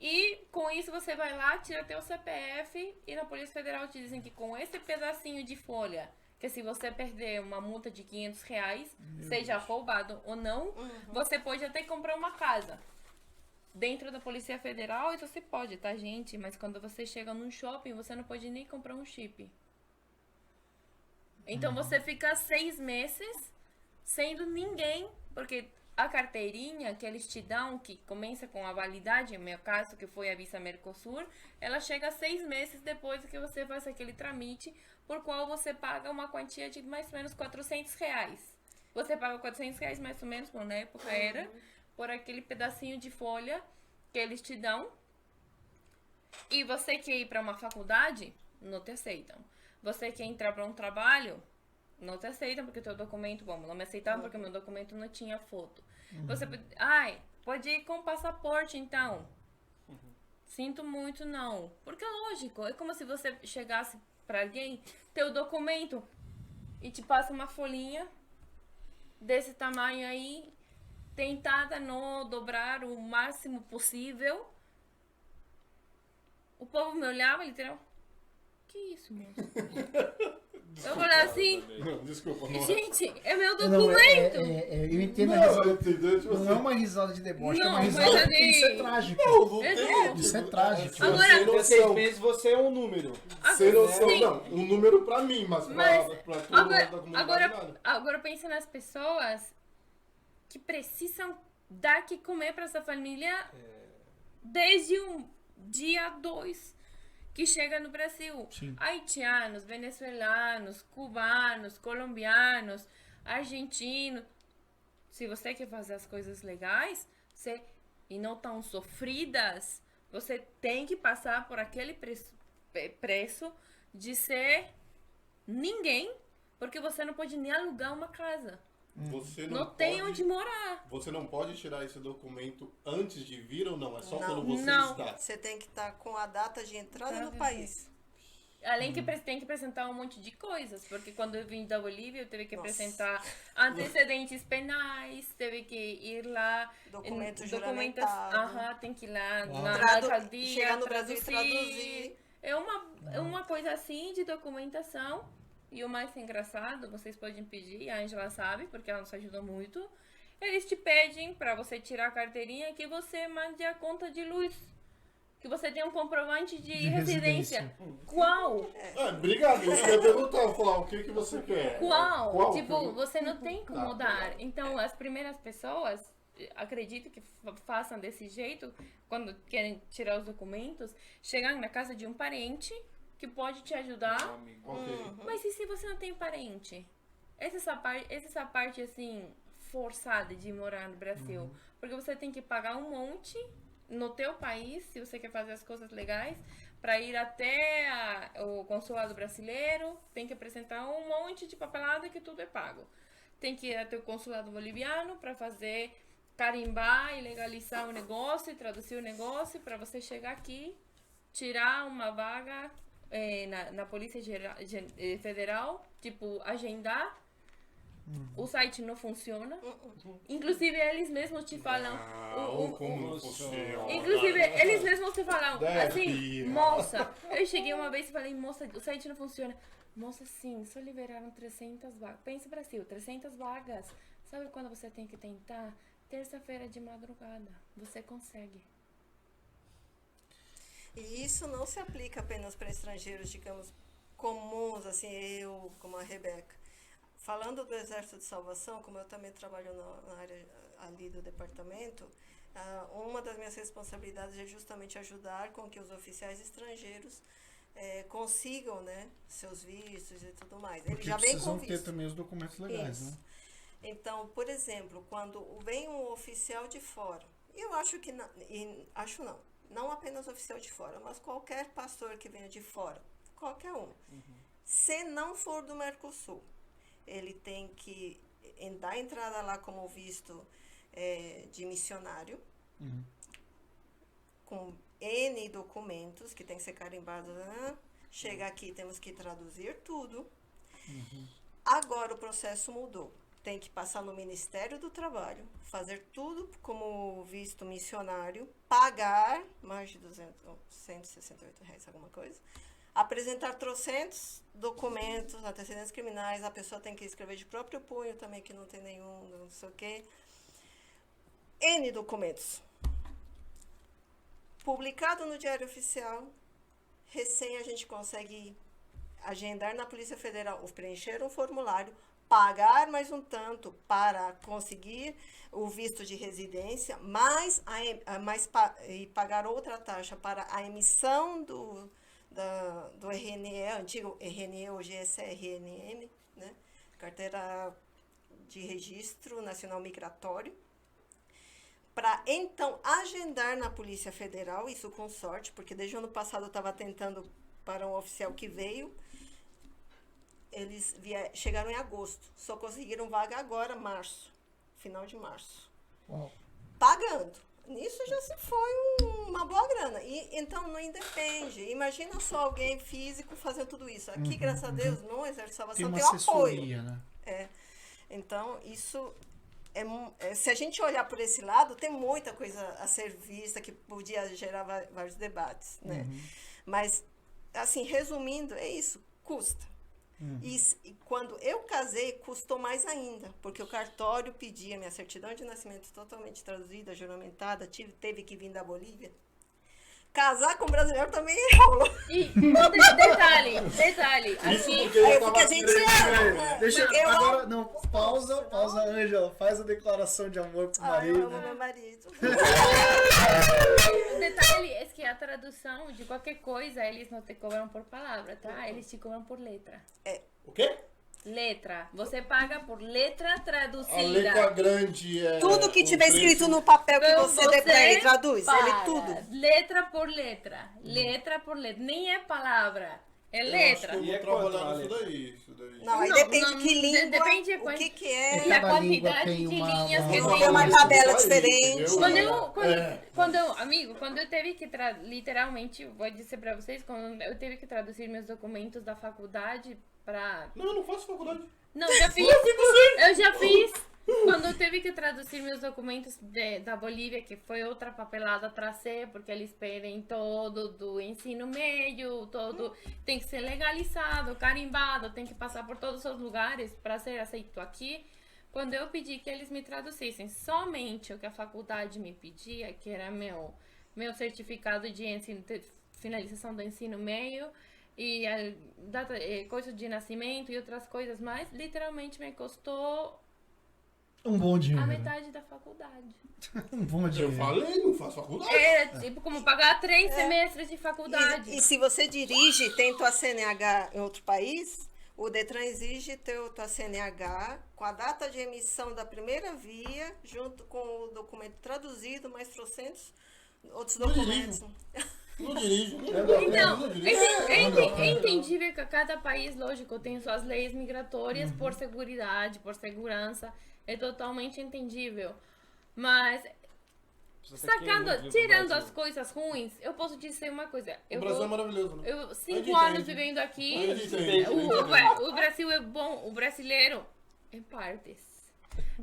E com isso você vai lá, tira teu CPF e na Polícia Federal te dizem que com esse pedacinho de folha, que se você perder uma multa de R$500, seja roubado ou não, você pode até comprar uma casa dentro da Polícia Federal. Isso você pode, tá, gente? Mas quando você chega num shopping, você não pode nem comprar um chip. Então você fica 6 meses sendo ninguém, porque a carteirinha que eles te dão, que começa com a validade, no meu caso, que foi a Visa Mercosul, ela chega 6 meses depois que você faz aquele tramite, por qual você paga uma quantia de mais ou menos R$400. Você paga R$400 mais ou menos, na época era, por aquele pedacinho de folha que eles te dão. E você quer ir para uma faculdade, não te aceitam. Você quer entrar para um trabalho, não te aceitam porque teu documento, bom, não me aceitavam porque meu documento não tinha foto. Você pode ir com passaporte então. Sinto muito, não. Porque é lógico, é como se você chegasse para alguém, teu documento, e te passa uma folhinha desse tamanho aí, tentada não dobrar o máximo possível. O povo me olhava literal. Que isso, moço? Eu falei assim, Não, desculpa. Não, gente, é meu documento. Eu entendo não é uma risada de deboche, é Não, uma mas risada ali- que isso é trágico. não tem. Isso é trágico. Agora- Sem Porque 6 noção. meses você é um número. Sem noção, Sim. não. Um número pra mim, mas pra todo mundo da comunidade nada. Agora pensa nas pessoas que precisam dar que comer para essa família desde um dia 2 que chega no Brasil. Sim. Haitianos, venezuelanos, cubanos, colombianos, argentinos. Se você quer fazer as coisas legais e não tão sofridas, você tem que passar por aquele preço de ser ninguém, porque você não pode nem alugar uma casa. Você Não tem onde morar. Você não pode tirar esse documento antes de vir ou não? É só Não. quando você Não. está. Você tem que estar com a data de entrada no Entrada, país. Além que tem que apresentar um monte de coisas, porque quando eu vim da Bolívia, eu tive que Nossa. apresentar antecedentes penais, teve que ir lá... Documento documentas, juramentado. tem que ir lá Uau. na alcaldia, Chegar no Brasil e traduzir. É uma coisa assim de documentação. E o mais engraçado, vocês podem pedir, a Angela sabe, porque ela nos ajudou muito. Eles te pedem para você tirar a carteirinha que você mande a conta de luz. Que você tenha um comprovante de residência. Qual? Obrigado. Eu ia perguntar, eu falar, o que você quer? Qual? Tipo, você não tem como Tá, mudar. legal. Então, as primeiras pessoas, acredito que façam desse jeito, quando querem tirar os documentos, chegam na casa de um parente que pode te ajudar. Ok. Mas e se você não tem parente? Essa parte assim, forçada de morar no Brasil. Porque você tem que pagar um monte no teu país, se você quer fazer as coisas legais, para ir até o consulado brasileiro, tem que apresentar um monte de papelada que tudo é pago. Tem que ir até o consulado boliviano para fazer, carimbar e legalizar o negócio, e traduzir o negócio, para você chegar aqui, tirar uma vaga na Polícia Federal, tipo, agendar. O site não funciona. Inclusive, eles mesmos te falam... Como não funciona? Inclusive, eles mesmos te falam assim, Deve. moça, eu cheguei uma vez e falei, moça, o site não funciona. Moça, sim, só liberaram 300 vagas. Pensa, Brasil, 300 vagas. Sabe quando você tem que tentar? Terça-feira de madrugada. Você consegue. E isso não se aplica apenas para estrangeiros, digamos, comuns, assim, eu, como a Rebeca. Falando do Exército de Salvação, como eu também trabalho na área ali do departamento, uma das minhas responsabilidades é justamente ajudar com que os oficiais estrangeiros consigam, né, seus vistos e tudo mais. Eles Porque já vêm precisam com ter visto. também os documentos legais, Isso. né? Então, por exemplo, quando vem um oficial de fora, e eu acho que, não apenas oficial de fora, mas qualquer pastor que venha de fora, qualquer um, se não for do Mercosul, ele tem que dar entrada lá como visto de missionário, com N documentos que tem que ser carimbados. Chega aqui, temos que traduzir tudo. Agora o processo mudou. Tem que passar no Ministério do Trabalho, fazer tudo como visto missionário, pagar mais de R$168, alguma coisa. Apresentar trocentos documentos, antecedentes criminais, a pessoa tem que escrever de próprio punho também, que não tem nenhum, não sei o quê. N documentos. Publicado no Diário Oficial, recém a gente consegue agendar na Polícia Federal, ou preencher um formulário, pagar mais um tanto para conseguir o visto de residência, e pagar outra taxa para a emissão do RNE, antigo RNE, hoje é CRNM, né? Carteira de Registro Nacional Migratório, para então agendar na Polícia Federal, isso com sorte, porque desde o ano passado eu estava tentando para um oficial que veio, eles chegaram em agosto, só conseguiram vaga agora, março, final de março. Uau. Pagando. Nisso já se foi uma boa grana. E então não independe. Imagina só alguém físico fazendo tudo isso. Aqui, graças a Deus, no Exército de Salvação Tem tem uma o apoio. assessoria, né? Então, isso se a gente olhar por esse lado, tem muita coisa a ser vista que podia gerar vários debates, né? Mas, assim, resumindo, é isso, custa. E quando eu casei, custou mais ainda, porque o cartório pedia minha certidão de nascimento totalmente traduzida, juramentada, teve que vir da Bolívia, Casar com brasileiro também é rolo. E detalhe, Isso aqui, porque eu É porque a tava gente querendo- ama. Deixa eu Eu agora. amo. Não, pausa, Ângela. Faz a declaração de amor pro Ai, eu marido. amo meu marido. o detalhe é que a tradução de qualquer coisa, eles não te cobram por palavra, tá? Eles te cobram por letra. O quê? Letra. Você paga por letra A traduzida. letra grande é... Tudo que um tiver preço- escrito no papel que Então, você dê pra ele, traduz. Ele paga tudo. letra por letra. Letra por letra. Nem é palavra. É letra. Eu acho que E é eu vou quanto trabalhar a nisso letra? daí, isso daí. Não, aí Não, depende não, que língua, depende o que é. E a Cada língua quantidade tem de uma- linhas uma- que uma- tem. Tem uma tabela Isso daí, diferente. entendeu? Quando eu teve que literalmente, vou dizer pra vocês, quando eu teve que traduzir meus documentos da faculdade pra... Não, eu não faço faculdade. Não, já fiz. Eu já fiz. Quando eu teve que traduzir meus documentos da Bolívia, que foi outra papelada trazer, porque eles pedem todo do ensino médio, todo tem que ser legalizado, carimbado, tem que passar por todos os lugares para ser aceito aqui. Quando eu pedi que eles me traduzissem somente o que a faculdade me pedia, que era meu certificado de ensino, finalização do ensino médio, e a data, coisa de nascimento e outras coisas mais, literalmente me custou Um bom a dinheiro. metade da faculdade. Um bom Eu dinheiro. falei, não faço faculdade. É tipo como pagar 3 semestres de faculdade. E se você dirige, tem tua CNH em outro país, o Detran exige ter tua CNH com a data de emissão da primeira via, junto com o documento traduzido, mais trocentos outros Não documentos. Não dirijo. Então, Não dirijo. é entendível que cada país, lógico, tem suas leis migratórias por seguridade, por segurança. É totalmente entendível. Mas, tirando as coisas ruins, eu posso dizer uma coisa. O Brasil é maravilhoso, né? Eu 5 gente anos entende. vivendo aqui, A gente entende, a gente entende. o Brasil é bom, o brasileiro, em partes.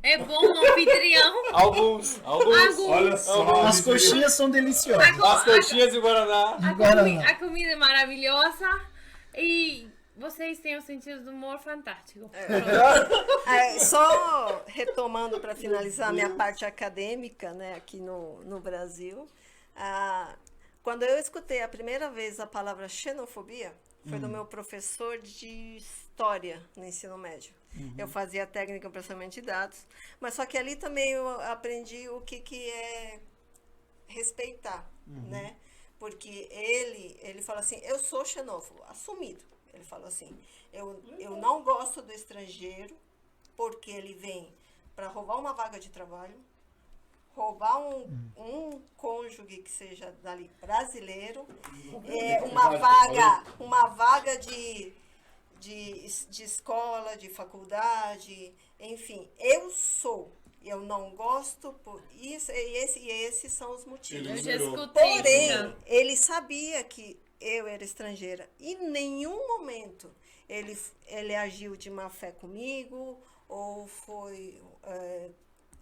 É bom anfitrião. Alguns. Olha só. As coxinhas são deliciosas. As coxinhas e o Guaraná. A comida é maravilhosa e vocês têm um sentido de humor fantástico. Só retomando para finalizar a minha parte acadêmica, né, aqui no Brasil, quando eu escutei a primeira vez a palavra xenofobia, foi do meu professor de história no ensino médio. Eu fazia técnica em processamento de dados, mas só que ali também eu aprendi o que é respeitar, né? Porque ele fala assim, eu sou xenófobo, assumido. Ele falou assim, eu não gosto do estrangeiro porque ele vem para roubar uma vaga de trabalho, roubar um cônjuge que seja dali brasileiro, uma vaga de escola, de faculdade, enfim, eu não gosto por isso, e esses são os motivos. Eu já escutei. Porém, ele sabia que eu era estrangeira. E em nenhum momento ele agiu de má fé comigo ou foi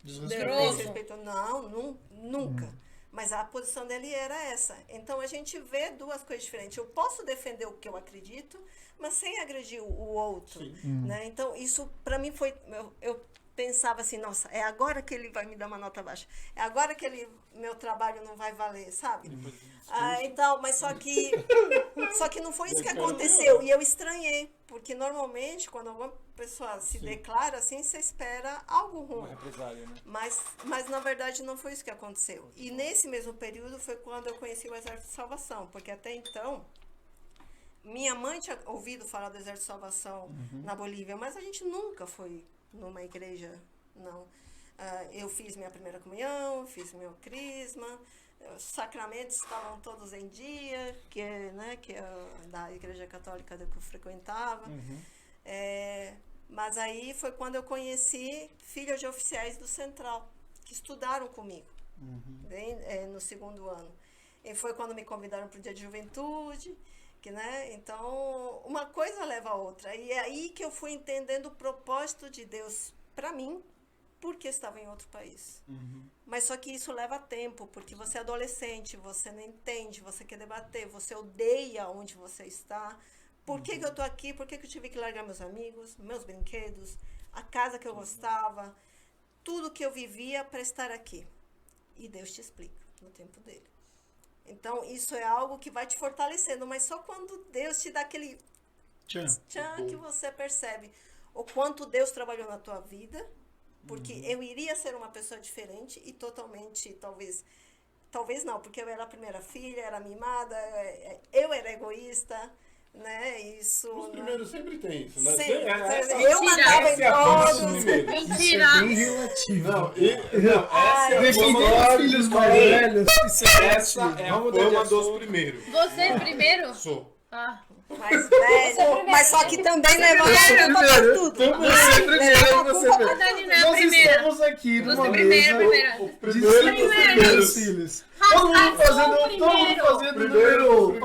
desrespeitoso. Não, nunca. Mas a posição dele era essa. Então a gente vê duas coisas diferentes. Eu posso defender o que eu acredito, mas sem agredir o outro. Né? Então isso para mim foi... Eu pensava assim, nossa, é agora que ele vai me dar uma nota baixa. É agora que meu trabalho não vai valer, sabe? Então, mas só que não foi isso que aconteceu. E eu estranhei, porque normalmente quando alguma pessoa se declara assim, você espera algo ruim. Uma represália, né? Mas na verdade não foi isso que aconteceu. E nesse mesmo período foi quando eu conheci o Exército de Salvação, porque até então minha mãe tinha ouvido falar do Exército de Salvação na Bolívia, mas a gente nunca foi numa igreja, não. Eu fiz minha primeira comunhão, fiz meu crisma, os sacramentos estavam todos em dia, que é da igreja católica que eu frequentava. Mas aí foi quando eu conheci filhas de oficiais do Central, que estudaram comigo, no segundo ano. E foi quando me convidaram para o Dia de Juventude, então uma coisa leva a outra. E é aí que eu fui entendendo o propósito de Deus para mim, porque estava em outro país. Mas só que isso leva tempo, porque você é adolescente, você não entende, você quer debater, você odeia onde você está. Por que eu estou aqui? Por que eu tive que largar meus amigos, meus brinquedos, a casa que eu gostava, tudo que eu vivia para estar aqui? E Deus te explica no tempo dele. Então, isso é algo que vai te fortalecendo, mas só quando Deus te dá aquele tchan que você percebe o quanto Deus trabalhou na tua vida, porque eu iria ser uma pessoa diferente e totalmente, talvez não, porque eu era a primeira filha, era mimada, eu era egoísta, né? Isso. Os primeiros sempre tem isso, né? Eu mandava em todos. Mentira! Isso é bem relativo. Essa é a Defender filhos mais velhos. Essa é a fama dos primeiros. Você é primeiro? Sou. Ah. Mas, velho, mas só que também levava a culpa pra tudo. Você primeiro, você A primeiro. Dani não é a Nós primeira. estamos aqui numa Você mesa primeira. de Primeiro dos primeiros filhos. Todo mundo fazendo número 1.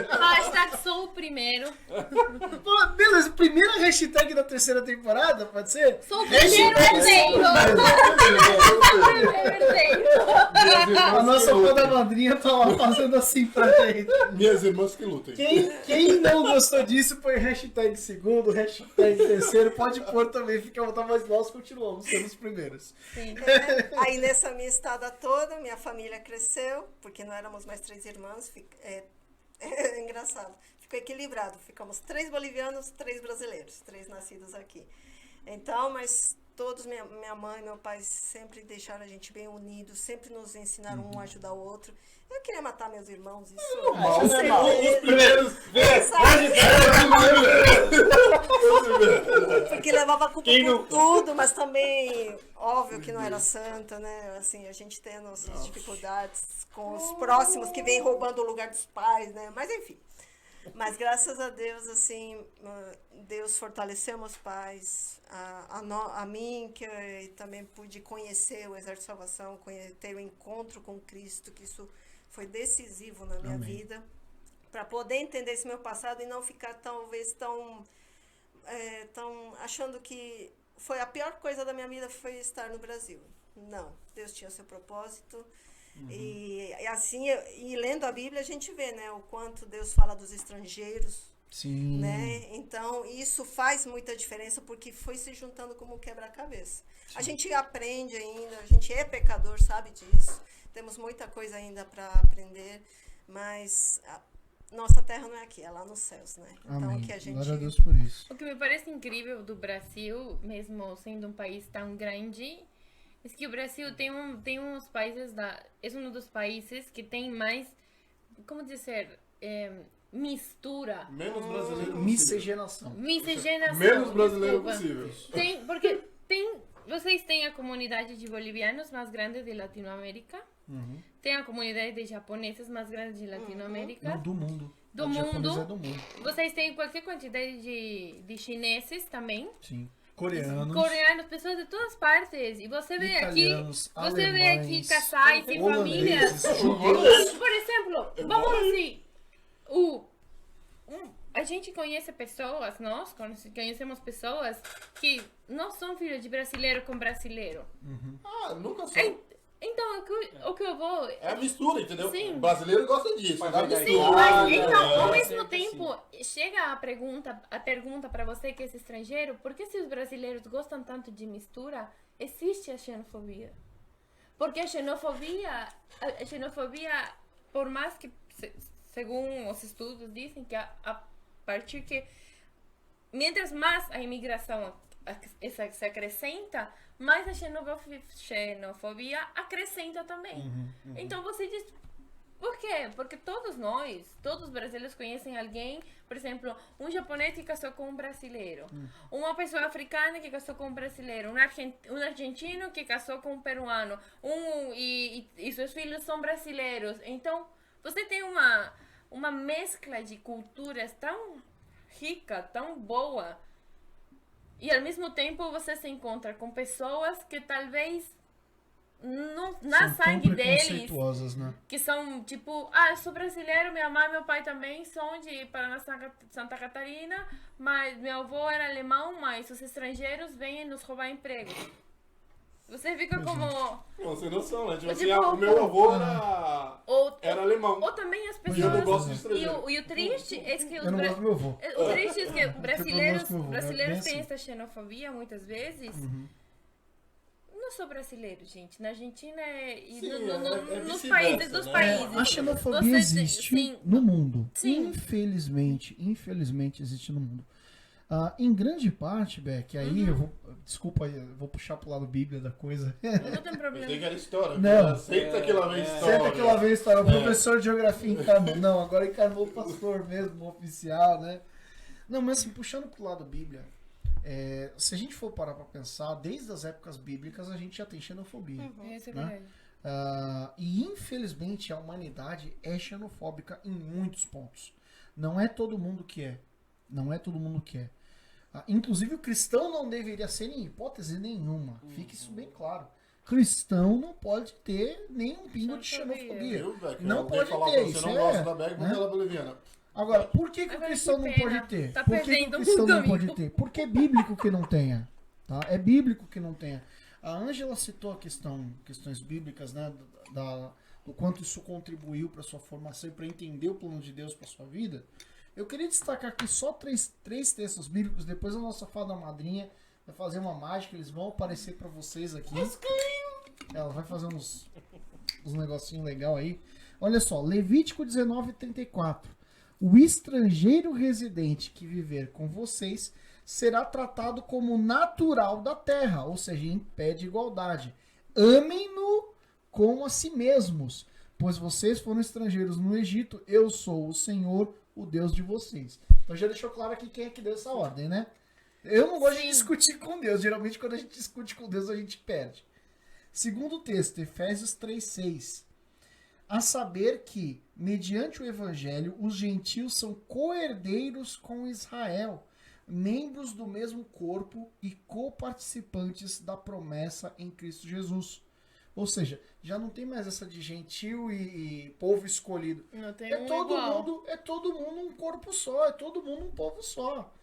Hashtag sou o primeiro. Pô, beleza, primeira hashtag da terceira temporada, pode ser? Sou o primeiro herdeiro. A nossa da madrinha tá lá fazendo assim pra gente. Minhas irmãs que lutem. Quem não gostou disso, põe hashtag segundo, hashtag terceiro, pode pôr também, fica à vontade, mas nós continuamos sendo os primeiros. Sim. Aí nessa minha estada toda, minha família cresceu, porque não éramos mais 3 irmãs, é engraçado, ficou equilibrado, ficamos 3 bolivianos, 3 brasileiros, 3 nascidos aqui. Então, mas todos, minha mãe e meu pai sempre deixaram a gente bem unidos, sempre nos ensinaram um a ajudar o outro. Eu queria matar meus irmãos, isso Normal, com normal. certeza. Os primeiros. Porque levava a culpa por tudo, mas também, óbvio que não era santa, né? Assim, a gente tem nossas dificuldades com os próximos que vêm roubando o lugar dos pais, né? Mas enfim. Mas graças a Deus, assim, Deus fortaleceu meus pais, a mim, que eu também pude conhecer o Exército de Salvação, ter o encontro com Cristo, que isso foi decisivo na minha vida, para poder entender esse meu passado e não ficar talvez tão achando que foi a pior coisa da minha vida foi estar no Brasil. Não, Deus tinha seu propósito. E assim, e lendo a Bíblia a gente vê, né, o quanto Deus fala dos estrangeiros. Sim. Né? Então, isso faz muita diferença porque foi se juntando como um quebra-cabeça. A gente aprende ainda, a gente é pecador, sabe disso. Temos muita coisa ainda para aprender, mas nossa terra não é aqui, é lá nos céus, né? Então, Amém. que a gente... Glória a Deus por isso. O que me parece incrível do Brasil, mesmo sendo um país tão grande, é que o Brasil tem uns países é um dos países que tem mais, como dizer, mistura. Menos brasileiro possível. Miscigenação. Miscigenação. Menos brasileiro desculpa. possível. Porque vocês têm a comunidade de bolivianos mais grande de Latinoamérica. Tem a comunidade de japoneses mais grande de Latinoamérica. Não, do mundo. Do A mundo. japonesa é do mundo. Vocês têm qualquer quantidade de chineses também. Sim. Coreanos. Coreanos, pessoas de todas partes. E você vê Italianos, aqui, você vê aqui alemães, casais e famílias. holandeses, judeus. Por exemplo, vamos assim, a gente conhece pessoas, nós conhecemos pessoas que não são filhos de brasileiro com brasileiro. Nunca sei. Então, o que eu vou... É a mistura, entendeu? Sim. O brasileiro gosta disso. Mas da vai dar Sim, mistura. mas então, ao é, mesmo sempre tempo, chega a pergunta para você que é estrangeiro, por que se os brasileiros gostam tanto de mistura, existe a xenofobia? Porque a xenofobia, por mais que, segundo os estudos, dizem que a partir que, mientras mais a imigração se acrescenta, mais a xenofobia acrescenta também. Então você diz, por quê? Porque todos os brasileiros conhecem alguém, por exemplo, um japonês que casou com um brasileiro, uma pessoa africana que casou com um brasileiro, um argentino que casou com um peruano, e seus filhos são brasileiros. Então, você tem uma mescla de culturas tão rica, tão boa, e ao mesmo tempo você se encontra com pessoas que talvez não na sangue deles, Né? que são tipo, eu sou brasileiro, minha mãe e meu pai também são de Paraná, Santa Catarina, mas meu avô era alemão, mas os estrangeiros vêm nos roubar emprego. Você fica como... Não, sem noção, né? Tipo assim, Tipo, o meu avô era alemão. Ou também as E pessoas... eu não gosto de estrangeiro. E o triste é que Eu não gosto do meu avô. o triste é que brasileiros com meu avô, é têm bem assim. essa xenofobia muitas vezes. só brasileiro, gente. Na Argentina e Sim, nos vice-versa, países, dos né? países. A xenofobia Você- existe sim. no mundo. Sim. Infelizmente existe no mundo. Em grande parte, Beck, aí eu vou. Desculpa, eu vou puxar pro lado Bíblia da coisa. Não tem Eu sei que problema. era história. Não. Aceita que lá vem história. Senta que lá vem a história. O professor de geografia encarnou. Não, agora encarnou o pastor mesmo, o oficial, né? Não, mas assim, puxando pro lado Bíblia, se a gente for parar pra pensar, desde as épocas bíblicas a gente já tem xenofobia. Isso é Né? verdade. E infelizmente a humanidade é xenofóbica em muitos pontos. Não é todo mundo que é. Não é todo mundo que é. Inclusive o cristão não deveria ser em hipótese nenhuma. Fique isso bem claro. Cristão não pode ter nenhum pingo de xenofobia. Viu, Beck? Não Alguém pode falar ter, que isso você não é, gosta da Beck porque né? ela é boliviana. Agora, por que o Agora, cristão que não pena. pode ter? Tá Por que perdendo o cristão muito não pode amigo. ter? Porque é bíblico que não tenha. Tá? É bíblico que não tenha. A Ângela citou questões bíblicas, né? Do quanto isso contribuiu para sua formação e para entender o plano de Deus para sua vida. Eu queria destacar aqui só três textos bíblicos. Depois a nossa fada madrinha vai fazer uma mágica. Eles vão aparecer para vocês aqui. Ela vai fazer uns negocinhos legais aí. Olha só, Levítico 19:34. O estrangeiro residente que viver com vocês será tratado como natural da terra, ou seja, em pé de igualdade. Amem-no como a si mesmos, pois vocês foram estrangeiros no Egito, eu sou o Senhor, o Deus de vocês. Então já deixou claro aqui quem é que deu essa ordem, né? Eu não gosto de discutir com Deus. Geralmente quando a gente discute com Deus a gente perde. Segundo texto, Efésios 3:6. A saber que, mediante o evangelho, os gentios são co-herdeiros com Israel, membros do mesmo corpo e coparticipantes da promessa em Cristo Jesus. Ou seja, já não tem mais essa de gentil e povo escolhido. Não tem É todo mundo um corpo só, é todo mundo um povo só.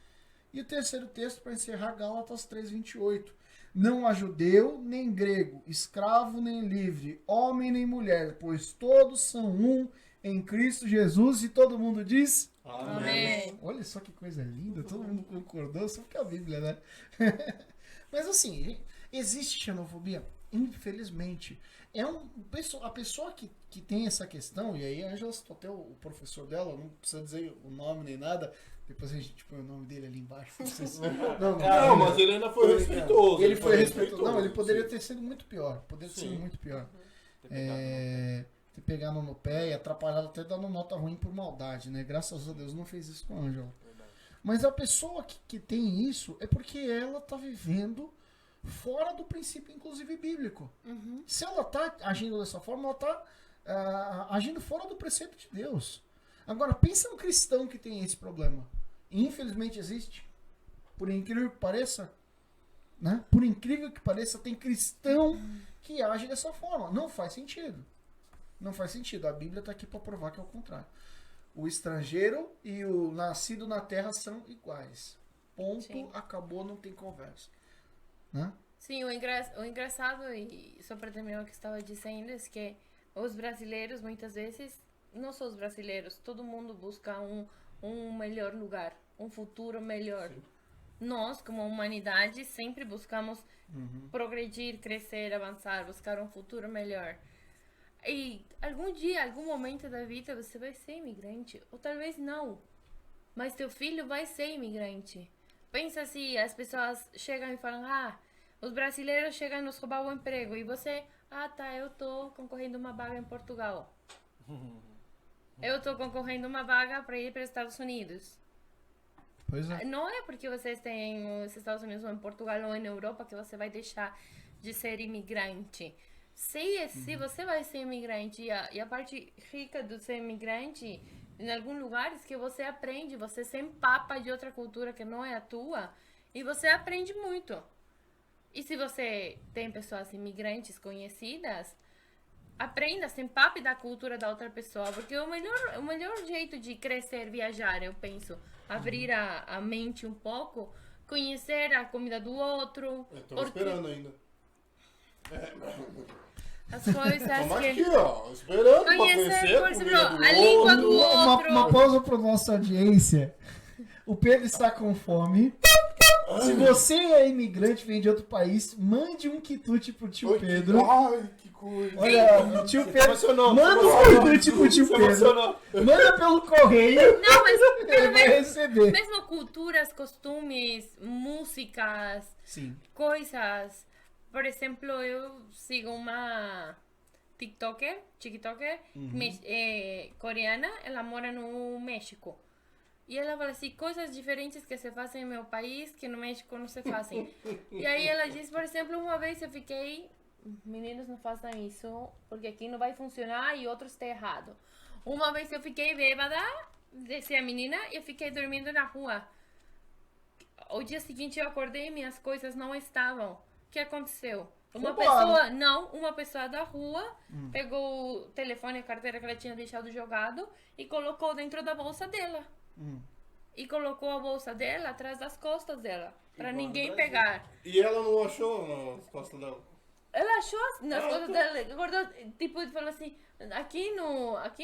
E o terceiro texto, para encerrar, Gálatas 3:28. Não há judeu nem grego, escravo nem livre, homem nem mulher, pois todos são um em Cristo Jesus, e todo mundo diz... Amém. Olha só que coisa linda, todo mundo concordou, só porque é a Bíblia, né? Mas assim, existe xenofobia? Infelizmente. A pessoa que tem essa questão, e aí a Ângela citou até o professor dela, não precisa dizer o nome nem nada, depois a gente põe o nome dele ali embaixo. Pra vocês... Não, mas ele ainda foi respeitoso. Ele foi respeitoso. Não, ele poderia ter sido muito pior. Poderia ter Sim. sido muito pior. Ter pegado no pé e atrapalhado, até dando nota ruim por maldade, né? Graças a Deus não fez isso com a Ângela. Mas a pessoa que tem isso é porque ela tá vivendo fora do princípio, inclusive, bíblico. Se ela tá agindo dessa forma, ela tá agindo fora do preceito de Deus. Agora, pensa no cristão que tem esse problema. Infelizmente existe. Por incrível que pareça, né? Por incrível que pareça, tem cristão que age dessa forma. Não faz sentido. Não faz sentido. A Bíblia está aqui para provar que é o contrário. O estrangeiro e o nascido na terra são iguais. Ponto. Sim. Acabou, não tem conversa. Né? Sim, o engraçado, e só para terminar o que estava dizendo, é que os brasileiros, muitas vezes, não só os brasileiros, todo mundo busca um melhor lugar, um futuro melhor. Sim. Nós, como humanidade, sempre buscamos progredir, crescer, avançar, buscar um futuro melhor. E algum dia, algum momento da vida, você vai ser imigrante, ou talvez não, mas teu filho vai ser imigrante. Pensa se as pessoas chegam e falam, os brasileiros chegam a nos roubar o emprego, e você, eu tô concorrendo uma vaga em Portugal. Eu tô concorrendo uma vaga para ir para os Estados Unidos. Pois é. Não é porque vocês têm os Estados Unidos ou em Portugal ou na Europa que você vai deixar de ser imigrante. Se você vai ser imigrante, e a parte rica do ser imigrante, em alguns lugares que você aprende, você se empapa de outra cultura que não é a tua, e você aprende muito. E se você tem pessoas imigrantes conhecidas, aprenda, se empape da cultura da outra pessoa, porque o melhor jeito de crescer, viajar, eu penso, abrir a mente um pouco, conhecer a comida do outro. Estou esperando ainda. As coisas Estamos que... aqui, ó, esperando pra conhecer por a exemplo, comida do a língua do Uma outro. pausa para nossa audiência. O Pedro está com fome. Se você é imigrante, vem de outro país, mande um quitute pro tio Oi, Pedro. Ai, que coisa. Olha, tio Pedro, emocionou, manda um quitute pro tio Pedro. Manda pelo correio, Não, mas ele vai receber. mesmo culturas, costumes, músicas, Sim. coisas. Por exemplo, eu sigo uma TikToker coreana, ela mora no México. E ela fala assim, coisas diferentes que se fazem no meu país que no México não se fazem. E aí ela diz, por exemplo, uma vez eu fiquei, meninos, não façam isso, porque aqui não vai funcionar e outros está errado. Uma vez eu fiquei bêbada, desci a menina e eu fiquei dormindo na rua. O dia seguinte eu acordei e minhas coisas não estavam. O que aconteceu? Uma pessoa da rua pegou o telefone e a carteira que ela tinha deixado jogado e colocou dentro da bolsa dela. E colocou a bolsa dela atrás das costas dela, pra ninguém pegar. E ela não achou nas costas dela? Ela achou nas costas dela, acordou, tipo, falou assim, aqui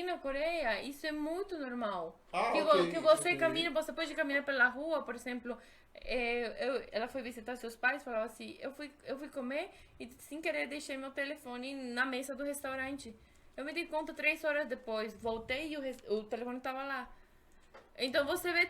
na Coreia, isso é muito normal. Que você camina, você pode caminhar pela rua, por exemplo, ela foi visitar seus pais, falava assim, eu fui comer e sem querer deixei meu telefone na mesa do restaurante. Eu me dei conta 3 horas depois, voltei e o telefone estava lá. Então você vê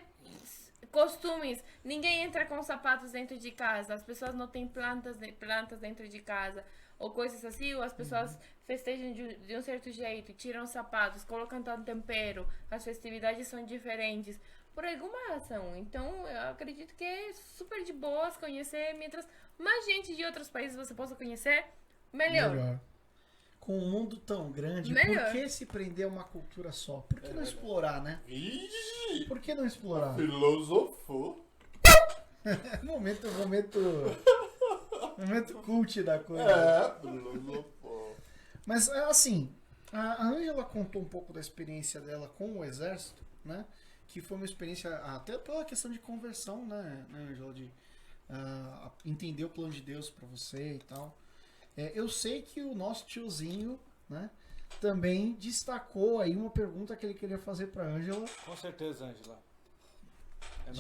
costumes, ninguém entra com sapatos dentro de casa, as pessoas não têm plantas dentro de casa, ou coisas assim, ou as pessoas festejam de um certo jeito, tiram os sapatos, colocam tanto tempero, as festividades são diferentes, por alguma razão. Então eu acredito que é super de boas conhecer, mientras mais gente de outros países você possa conhecer, melhor. Com um mundo tão grande, Melhor. por que se prender a uma cultura só? Por que não explorar, né? Ixi, Por que não explorar? filosofou. Momento cult da coisa. Filosofou. Mas, assim, a Ângela contou um pouco da experiência dela com o exército, né? Que foi uma experiência, até pela questão de conversão, né, Ângela? De entender o plano de Deus pra você e tal. Eu sei que o nosso tiozinho, né, também destacou aí uma pergunta que ele queria fazer pra Ângela. Com certeza, Ângela. É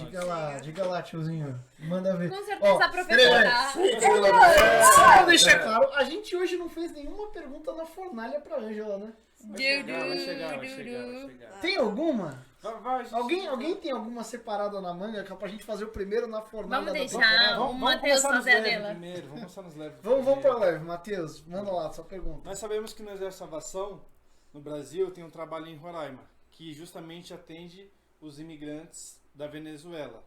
Diga lá, tiozinho. Manda ver. Com certeza a professora. Só deixar claro, a gente hoje não fez nenhuma pergunta na fornalha pra Ângela, né? Vai chegar. Tem alguma? Vai, Alguém tem alguma separada na manga que é pra gente fazer o primeiro na fornalha? Vamos da deixar temporada? o Matheus fazer a dela. Primeiro, vamos começar nos leves. Vamos pra leve, Matheus. Manda lá, sua pergunta. Nós sabemos que no Exército Salvação, no Brasil, tem um trabalho em Roraima, que justamente atende os imigrantes da Venezuela.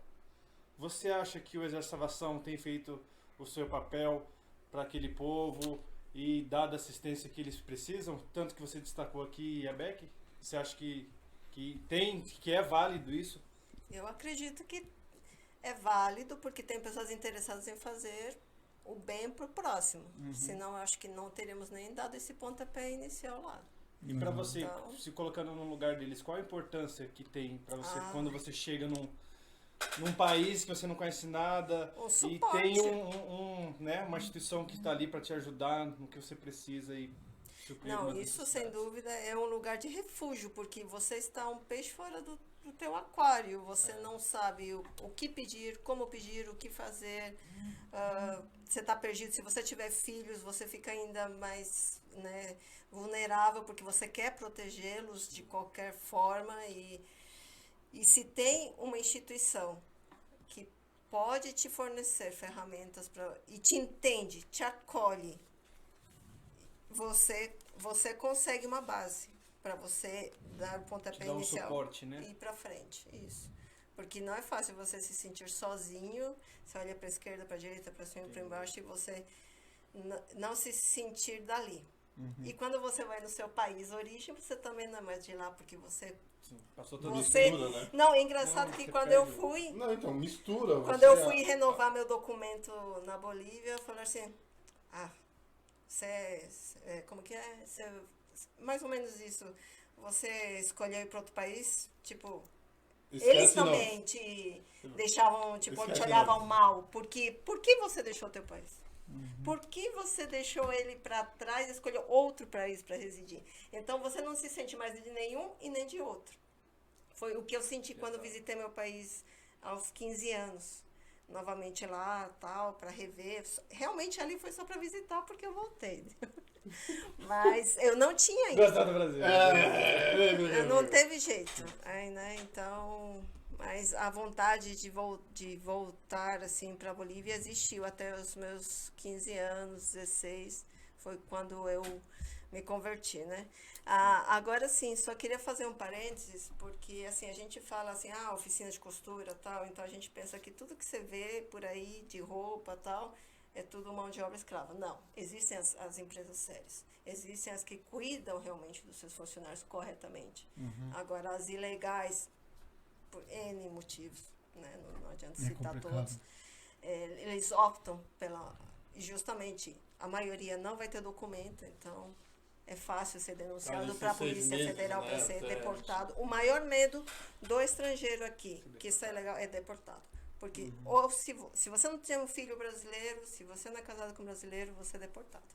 Você acha que o Exército Salvação tem feito o seu papel para aquele povo e dado a assistência que eles precisam? Tanto que você destacou aqui a Beck. Você acha que é válido isso? Eu acredito que é válido porque tem pessoas interessadas em fazer o bem pro próximo. Senão, eu acho que não teríamos nem dado esse pontapé inicial lá. E para você, Então, se colocando no lugar deles, qual a importância que tem para você quando você chega num país que você não conhece nada O e suporte. tem uma instituição que está ali para te ajudar no que você precisa e suprir Não, algumas isso sem necessidades? dúvida é um lugar de refúgio, porque você está um peixe fora do teu aquário, você não sabe o que pedir, como pedir, o que fazer, você está perdido, se você tiver filhos, você fica ainda mais, né, vulnerável, porque você quer protegê-los de qualquer forma, e se tem uma instituição que pode te fornecer ferramentas e te entende, te acolhe, você consegue uma base para você dar o pontapé Te dá um inicial suporte, né? e ir para frente, isso. Porque não é fácil você se sentir sozinho, você olha para a esquerda, para a direita, para cima e para embaixo e você não se sentir dali. E quando você vai no seu país origem, você também não é mais de lá, porque você... Sim, passou todo você mistura, né? não, é engraçado Não, que você quando perde. eu fui... Não, então, mistura. Quando você eu fui renovar meu documento na Bolívia, eu falei assim, como que é? Mais ou menos isso. Você escolheu ir para outro país, tipo, eles também te deixavam, tipo, te olhavam mal. Por que você deixou o teu país? Por que você deixou ele para trás e escolheu outro país para residir? Então você não se sente mais de nenhum e nem de outro. Foi o que eu senti quando visitei meu país aos 15 anos. novamente lá, tal, para rever. Realmente ali foi só para visitar porque eu voltei. Mas eu não tinha isso. Gostar do Brasil. Não teve jeito. Aí, né? Então, mas a vontade de voltar assim para a Bolívia existiu até os meus 15 anos, 16, foi quando eu me converti, né? Agora sim, só queria fazer um parênteses, porque assim, a gente fala assim, oficina de costura, tal, então a gente pensa que tudo que você vê por aí de roupa, tal, é tudo mão de obra escrava. Não, existem as empresas sérias, existem as que cuidam realmente dos seus funcionários corretamente. Agora, as ilegais, por N motivos, né? Não adianta citar complicado. todos, eles optam justamente, a maioria não vai ter documento, então é fácil ser denunciado para a Polícia Federal para ser deportado. O maior medo do estrangeiro aqui, que isso é legal, é deportado. Porque ou se você não tem um filho brasileiro, se você não é casado com um brasileiro, você é deportado.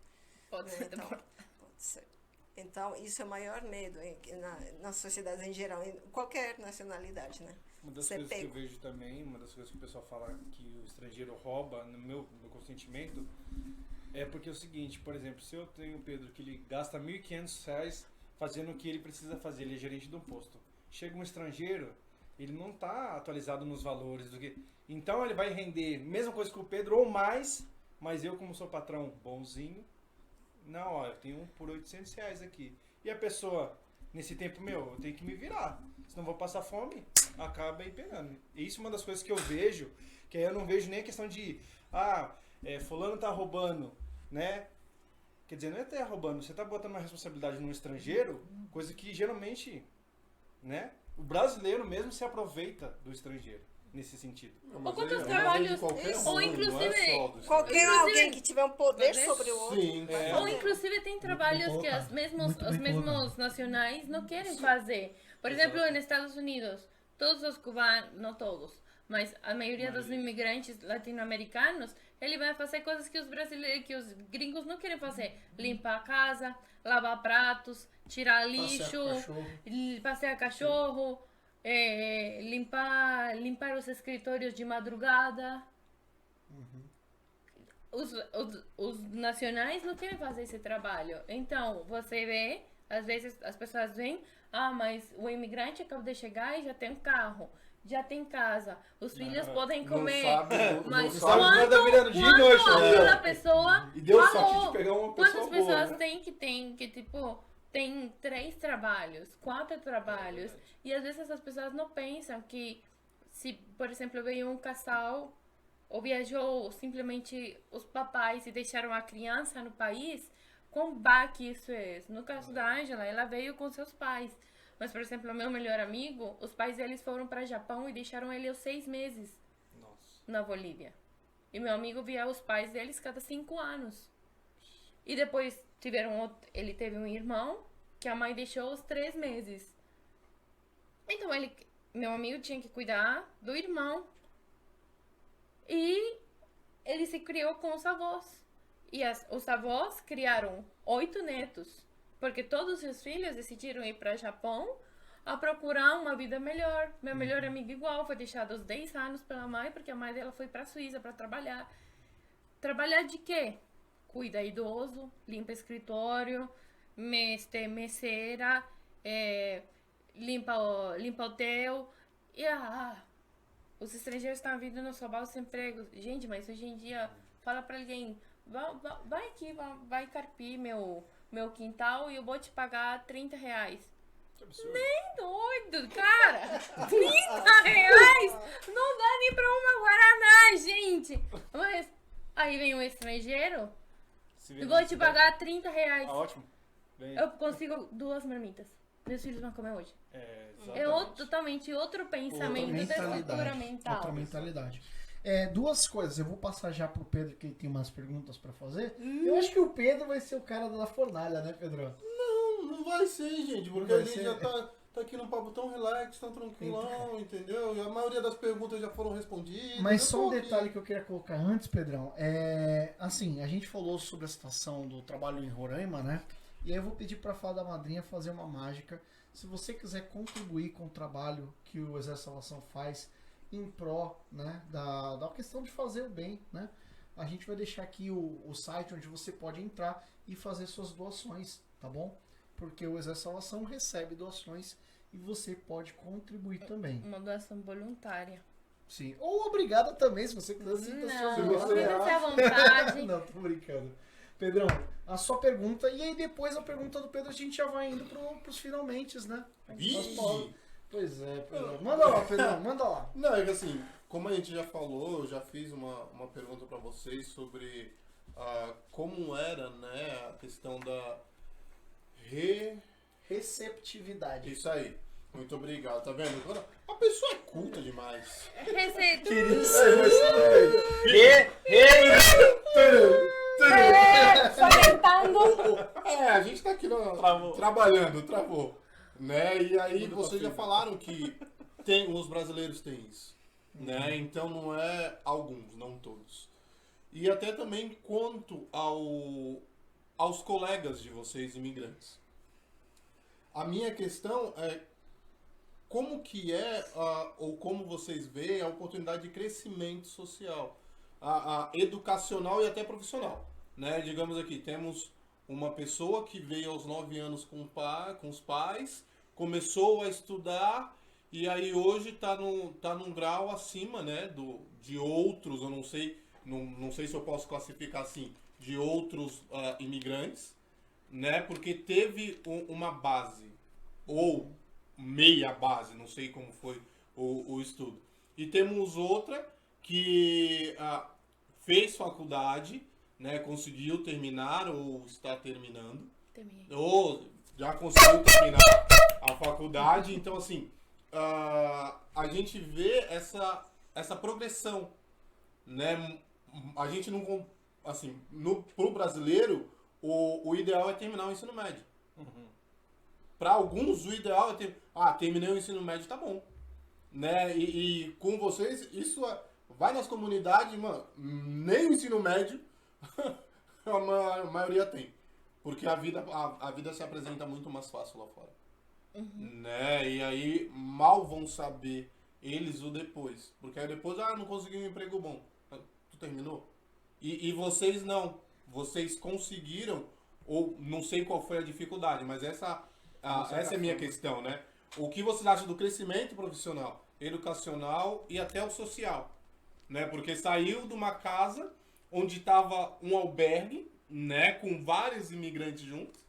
Pode ser Então, deportado. pode ser. Então, isso é o maior medo na sociedade em geral, em qualquer nacionalidade, né? Uma das Ser coisas que eu pego. vejo também, uma das coisas que o pessoal fala que o estrangeiro rouba, no meu consentimento, é porque é o seguinte, por exemplo, se eu tenho o Pedro que ele gasta R$1.500 fazendo o que ele precisa fazer, ele é gerente de um posto. Chega um estrangeiro, ele não está atualizado nos valores do que... Então ele vai render mesma coisa que o Pedro ou mais, mas eu como sou patrão bonzinho, não, ó, eu tenho um por R$800 aqui. E a pessoa, nesse tempo, eu tenho que me virar. Senão vou passar fome, acaba aí pegando. E isso é uma das coisas que eu vejo, que aí eu não vejo nem a questão de, fulano tá roubando, né? Quer dizer, não é até roubando, você tá botando uma responsabilidade no estrangeiro, coisa que geralmente, né? O brasileiro mesmo se aproveita do estrangeiro, nesse sentido. Ou quantos trabalhos, ou inclusive... Qualquer alguém que tiver um poder sobre o outro. Sim, Ou inclusive tem trabalhos que os mesmos nacionais não querem fazer. Por exemplo, nos Estados Unidos, todos os cubanos, não todos, mas a maioria dos imigrantes latino-americanos, ele vai fazer coisas que os brasileiros, que os gringos não querem fazer. Limpar a casa, lavar pratos, tirar lixo, passear cachorro, limpar os escritórios de madrugada. Os nacionais não querem fazer esse trabalho. Então, você vê, às vezes as pessoas veem, mas o imigrante acabou de chegar e já tem um carro, já tem casa, os filhos podem comer. Mas quando aquela pessoa E deu sorte falou, de pegar uma quantas pessoa pessoas boa, né? tem tipo, tem 3 trabalhos, 4 trabalhos, e às vezes essas pessoas não pensam que se, por exemplo, veio um casal ou viajou simplesmente os papais e deixaram a criança no país, quão baque isso é. No caso da Ângela, ela veio com seus pais. Mas, por exemplo, o meu melhor amigo, os pais deles foram para o Japão e deixaram ele aos 6 meses na Bolívia. E meu amigo via os pais deles cada 5 anos. E depois ele teve um irmão que a mãe deixou aos 3 meses. Então, meu amigo tinha que cuidar do irmão. E ele se criou com os avós. E os avós criaram 8 netos. Porque todos os filhos decidiram ir para o Japão a procurar uma vida melhor. Meu melhor amigo igual foi deixado aos 10 anos pela mãe, porque a mãe dela foi para a Suíça para trabalhar. Trabalhar de quê? Cuida idoso, limpa escritório, messeira, limpa hotel. E os estrangeiros estão vindo no Sobal sem emprego. Gente, mas hoje em dia, fala pra alguém, vai aqui, vai carpir meu quintal e eu vou te pagar R$30. Nem doido, cara! R$30 não dá nem pra uma guaraná, gente! Mas aí vem um estrangeiro e vou te pagar R$30. Ótimo. Bem, Eu consigo 2 marmitas. Meus filhos vão comer hoje. É totalmente outro pensamento da estrutura mental. Outra mentalidade. 2 coisas. Eu vou passar já pro Pedro, que ele tem umas perguntas pra fazer. Eu acho que o Pedro vai ser o cara da fornalha, né, Pedro? Não vai ser, gente, porque a gente já tá aqui num papo tão relax, tão tranquilão, entendeu? E a maioria das perguntas já foram respondidas. Mas só um detalhe que eu queria colocar antes, Pedrão. Assim, a gente falou sobre a situação do trabalho em Roraima, né? E aí eu vou pedir pra Fada Madrinha fazer uma mágica. Se você quiser contribuir com o trabalho que o Exército de Salvação faz, em pró, né, da questão de fazer o bem, né? A gente vai deixar aqui o site onde você pode entrar e fazer suas doações, tá bom? Porque o Exército Salvação recebe doações e você pode contribuir também. Uma doação voluntária. Sim. Ou obrigada também, se você quiser. Não, Sinta-se à vontade. Não, tô brincando. Pedrão, a sua pergunta, e aí depois a pergunta do Pedro a gente já vai indo pros finalmente, né? Ih! Pois é, Pedrão. Manda lá, Pedrão, manda lá. Não, é que assim, como a gente já falou, eu já fiz uma pergunta para vocês sobre como era, né, a questão da Receptividade. Isso aí. Muito obrigado, tá vendo? A pessoa é culta demais. Receita. Queria ser, mas Comentando. A gente tá aqui trabalhando, travou. Né? E aí vocês já falaram que os brasileiros têm isso. Né? Então não é alguns, não todos. E até também quanto aos colegas de vocês, imigrantes. A minha questão é como que ou como vocês veem a oportunidade de crescimento social, educacional e até profissional. Né? Digamos aqui, temos uma pessoa que veio aos 9 anos com os pais, começou a estudar e aí hoje tá num grau acima, né, de outros, eu não sei se eu posso classificar assim, de outros imigrantes, né, porque teve uma base, ou meia base, não sei como foi o estudo. E temos outra que fez faculdade, né, conseguiu terminar ou está terminando. Terminei. Ou já conseguiu terminar a faculdade. Então, assim, a gente vê essa progressão, né? A gente não... Assim, pro brasileiro, o ideal é terminar o ensino médio. Uhum. Para alguns, o ideal é terminei o ensino médio, tá bom. Né? E com vocês, isso vai nas comunidades, mano, nem o ensino médio a maioria tem. Porque a vida se apresenta muito mais fácil lá fora. Né? E aí mal vão saber eles o depois. Porque aí depois, não consegui um emprego bom. Tu terminou? E vocês não. Vocês conseguiram, ou não sei qual foi a dificuldade, mas essa é a minha questão, né? O que vocês acham do crescimento profissional, educacional e até o social? Né? Porque saiu de uma casa onde estava um albergue, né, com vários imigrantes juntos.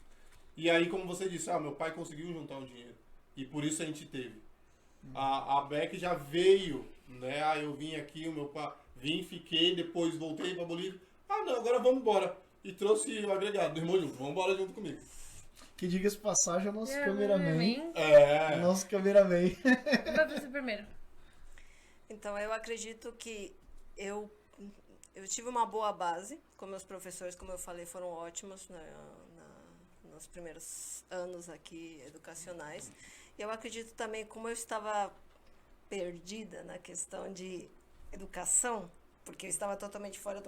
E aí, como você disse, meu pai conseguiu juntar um dinheiro. E por isso a gente teve. A Beck já veio, né? Eu vim aqui, o meu pai... fiquei, depois voltei pra Bolívia. Não, agora vamos embora. E trouxe o agregado, irmão junto. Vamos embora junto comigo. Que diga-se passagem, é o nosso cameraman. Nosso cameraman. Vai você primeiro. Então, eu acredito que eu tive uma boa base, com meus professores, como eu falei, foram ótimos nos primeiros anos aqui educacionais. Eu acredito também, como eu estava perdida na questão de educação, porque eu estava totalmente fora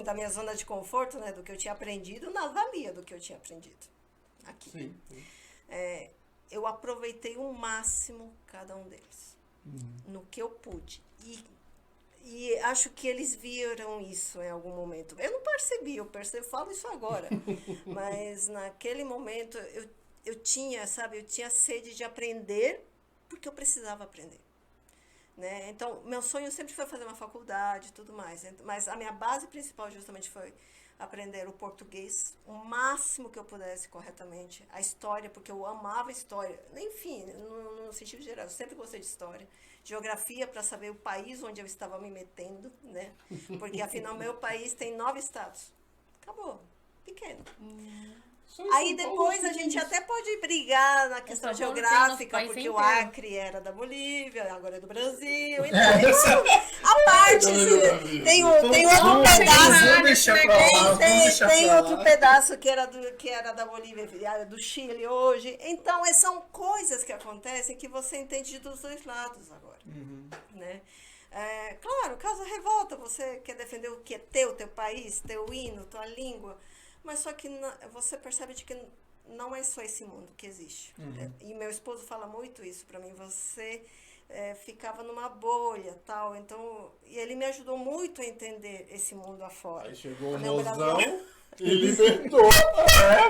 da minha zona de conforto, né, do que eu tinha aprendido, nada valia do que eu tinha aprendido aqui. Sim. Eu aproveitei o máximo cada um deles, no que eu pude. E acho que eles viram isso em algum momento. Eu não percebi, eu falo isso agora. Mas naquele momento eu tinha sede de aprender, porque eu precisava aprender. Né? Então, meu sonho sempre foi fazer uma faculdade e tudo mais. Mas a minha base principal justamente foi aprender o português o máximo que eu pudesse corretamente. A história, porque eu amava história. Enfim, no sentido geral, eu sempre gostei de história. Geografia, para saber o país onde eu estava me metendo, né? Porque, afinal, meu país tem 9 estados. Acabou. Pequeno. Aí depois a gente até pode brigar na questão geográfica, porque o Acre era da Bolívia, agora é do Brasil. Então, isso a parte. Tem outro pedaço. Tem outro pedaço que era da Bolívia, do Chile hoje. Então, são coisas que acontecem que você entende dos dois lados agora. Né? Claro, caso revolta, você quer defender o que é teu país, teu hino, tua língua. Mas só que você percebe de que não é só esse mundo que existe. E meu esposo fala muito isso para mim. Você ficava numa bolha, tal. Então, e ele me ajudou muito a entender esse mundo afora. Aí chegou o Meu mozão Brasil. e libertou.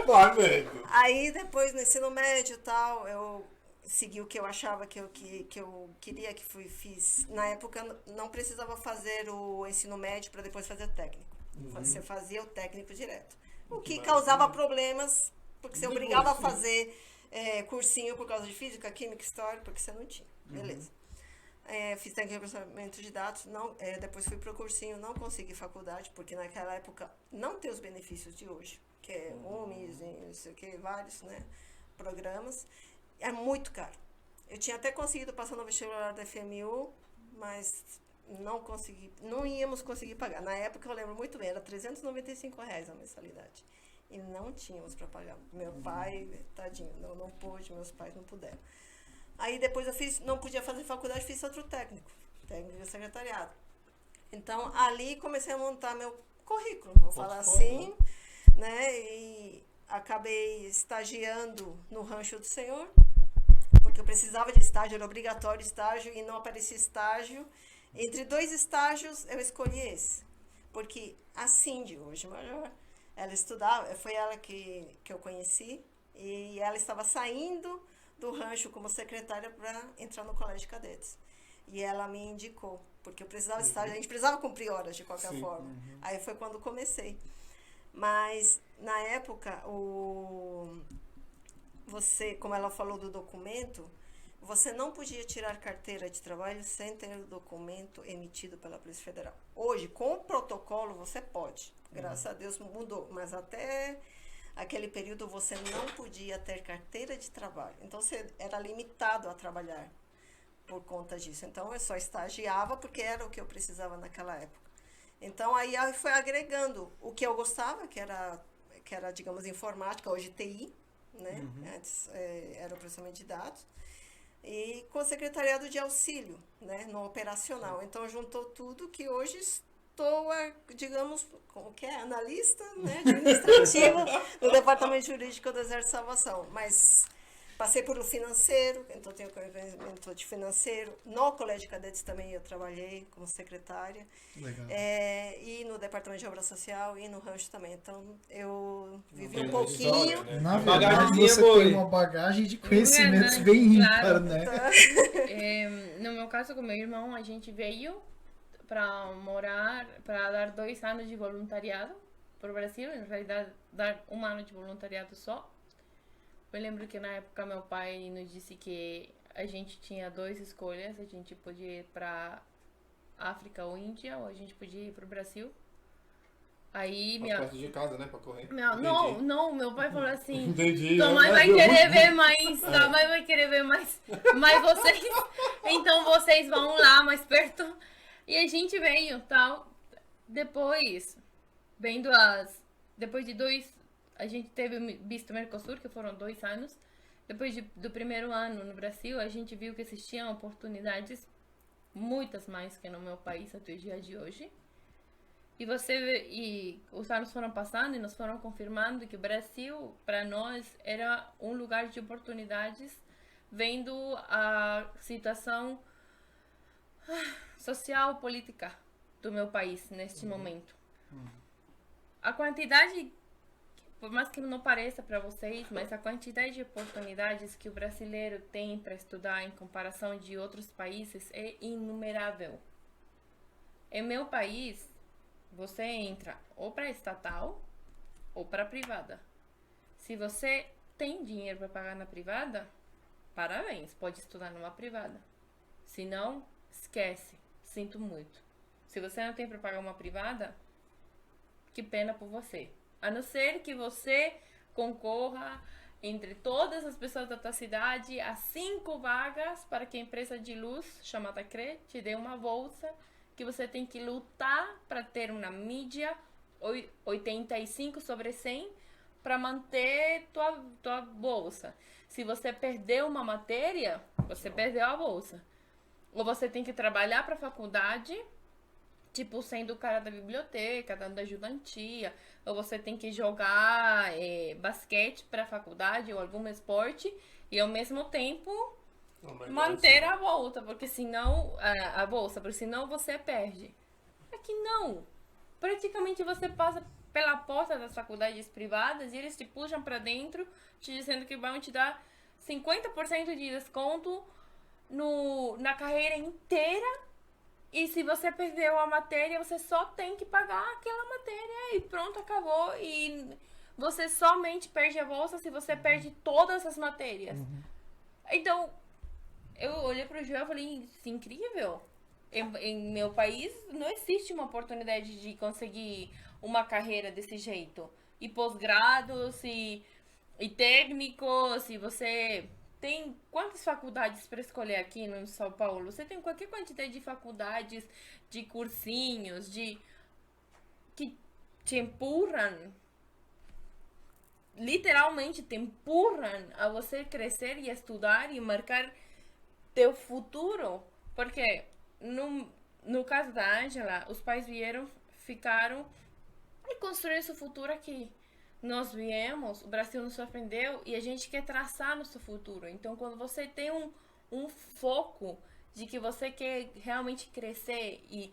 Tá vendo? Aí depois no ensino médio, tal, eu segui o que eu achava que eu queria, fiz. Na época não precisava fazer o ensino médio para depois fazer o técnico. Você fazia o técnico direto. O que causava problemas, porque você obrigava a fazer cursinho por causa de física, química, história, porque você não tinha. Beleza. Fiz técnico de processamento de dados, depois fui pro cursinho, não consegui faculdade, porque naquela época não tem os benefícios de hoje, que é UMIS, não sei o que, vários, né, programas. É muito caro. Eu tinha até conseguido passar no vestibular da FMU, mas não íamos conseguir pagar. Na época eu lembro muito bem, era R$395 a mensalidade. E não tínhamos para pagar. Meu pai, tadinho, não pôde, meus pais não puderam. Aí depois não podia fazer faculdade, fiz outro técnico de secretariado. Então ali comecei a montar meu currículo, vou falar assim, né? E acabei estagiando no Rancho do Senhor, porque eu precisava de estágio, era obrigatório estágio e não aparecia estágio. Entre 2 estágios eu escolhi esse, porque a Cindy, hoje maior, ela estudava, foi ela que eu conheci, e ela estava saindo do rancho como secretária para entrar no colégio de cadetes. E ela me indicou, porque eu precisava de estágio, a gente precisava cumprir horas de qualquer forma. Aí foi quando comecei. Mas, na época, como ela falou do documento, você não podia tirar carteira de trabalho sem ter o documento emitido pela Polícia Federal. Hoje, com o protocolo, você pode. Graças a Deus mudou, mas até aquele período você não podia ter carteira de trabalho. Então, você era limitado a trabalhar por conta disso. Então, eu só estagiava porque era o que eu precisava naquela época. Então, aí foi agregando o que eu gostava, que era digamos, informática, hoje TI, né? Antes era o processamento de dados. E com o secretariado de auxílio, né? No operacional. Então, juntou tudo que hoje estou, digamos, como que é? Analista, né? Administrativo no Departamento Jurídico do Exército de Salvação. Mas passei por o financeiro, então tenho conhecimento de financeiro. No Colégio de Cadetes também eu trabalhei como secretária. Legal. E no Departamento de Obra Social e no rancho também. Então, eu vivi Tem um uma pouquinho. história, né? Na Bagagem verdade, minha você boa, tem hein? uma bagagem de conhecimentos Né? bem ímpar, Claro. né? No meu caso, com meu irmão, a gente veio para morar, para dar 2 anos de voluntariado para o Brasil, em realidade, dar 1 ano de voluntariado só. Eu lembro que na época meu pai nos disse que a gente tinha 2 escolhas, a gente podia ir para África ou Índia, ou a gente podia ir para o Brasil. Aí Perto de casa, né? Pra correr. Não, meu pai falou assim, Entendi. tua mãe vai querer ver mais, tua mãe vai querer ver mais vocês, então vocês vão lá mais perto. E a gente veio, tal. Depois de a gente teve o visto Mercosul, que foram 2 anos. Depois do primeiro ano no Brasil, a gente viu que existiam oportunidades, muitas mais que no meu país até o dia de hoje. E os anos foram passando e nos foram confirmando que o Brasil, para nós, era um lugar de oportunidades, vendo a situação social, política do meu país neste momento. A quantidade, por mais que não pareça para vocês, mas a quantidade de oportunidades que o brasileiro tem para estudar em comparação de outros países é inumerável. Em meu país, você entra ou para estatal ou para privada. Se você tem dinheiro para pagar na privada, parabéns, pode estudar numa privada. Se não, esquece, sinto muito. Se você não tem para pagar uma privada, que pena por você. A não ser que você concorra entre todas as pessoas da tua cidade a 5 vagas para que a empresa de luz, chamada CRE, te dê uma bolsa, que você tem que lutar para ter uma mídia 85/100 para manter tua bolsa. Se você perdeu uma matéria, você perdeu a bolsa. Ou você tem que trabalhar para a faculdade, tipo sendo o cara da biblioteca, dando ajudantia, ou você tem que jogar basquete para a faculdade ou algum esporte e ao mesmo tempo manter a volta, porque senão a bolsa, porque senão você perde. Aqui não. Praticamente você passa pela porta das faculdades privadas e eles te puxam para dentro, te dizendo que vão te dar 50% de desconto na carreira inteira. E se você perdeu a matéria, você só tem que pagar aquela matéria e pronto, acabou. E você somente perde a bolsa se você perde todas as matérias. Então, eu olhei pro Joel e falei, isso é incrível. Em meu país não existe uma oportunidade de conseguir uma carreira desse jeito. E pós-grados, e técnicos, e você tem quantas faculdades para escolher aqui no São Paulo? Você tem qualquer quantidade de faculdades, de cursinhos, que te empurram, literalmente te empurram a você crescer e estudar e marcar teu futuro. Porque no caso da Ângela, os pais vieram, ficaram e construíram seu futuro aqui. Nós viemos, o Brasil nos surpreendeu e a gente quer traçar nosso futuro. Então, quando você tem um foco de que você quer realmente crescer e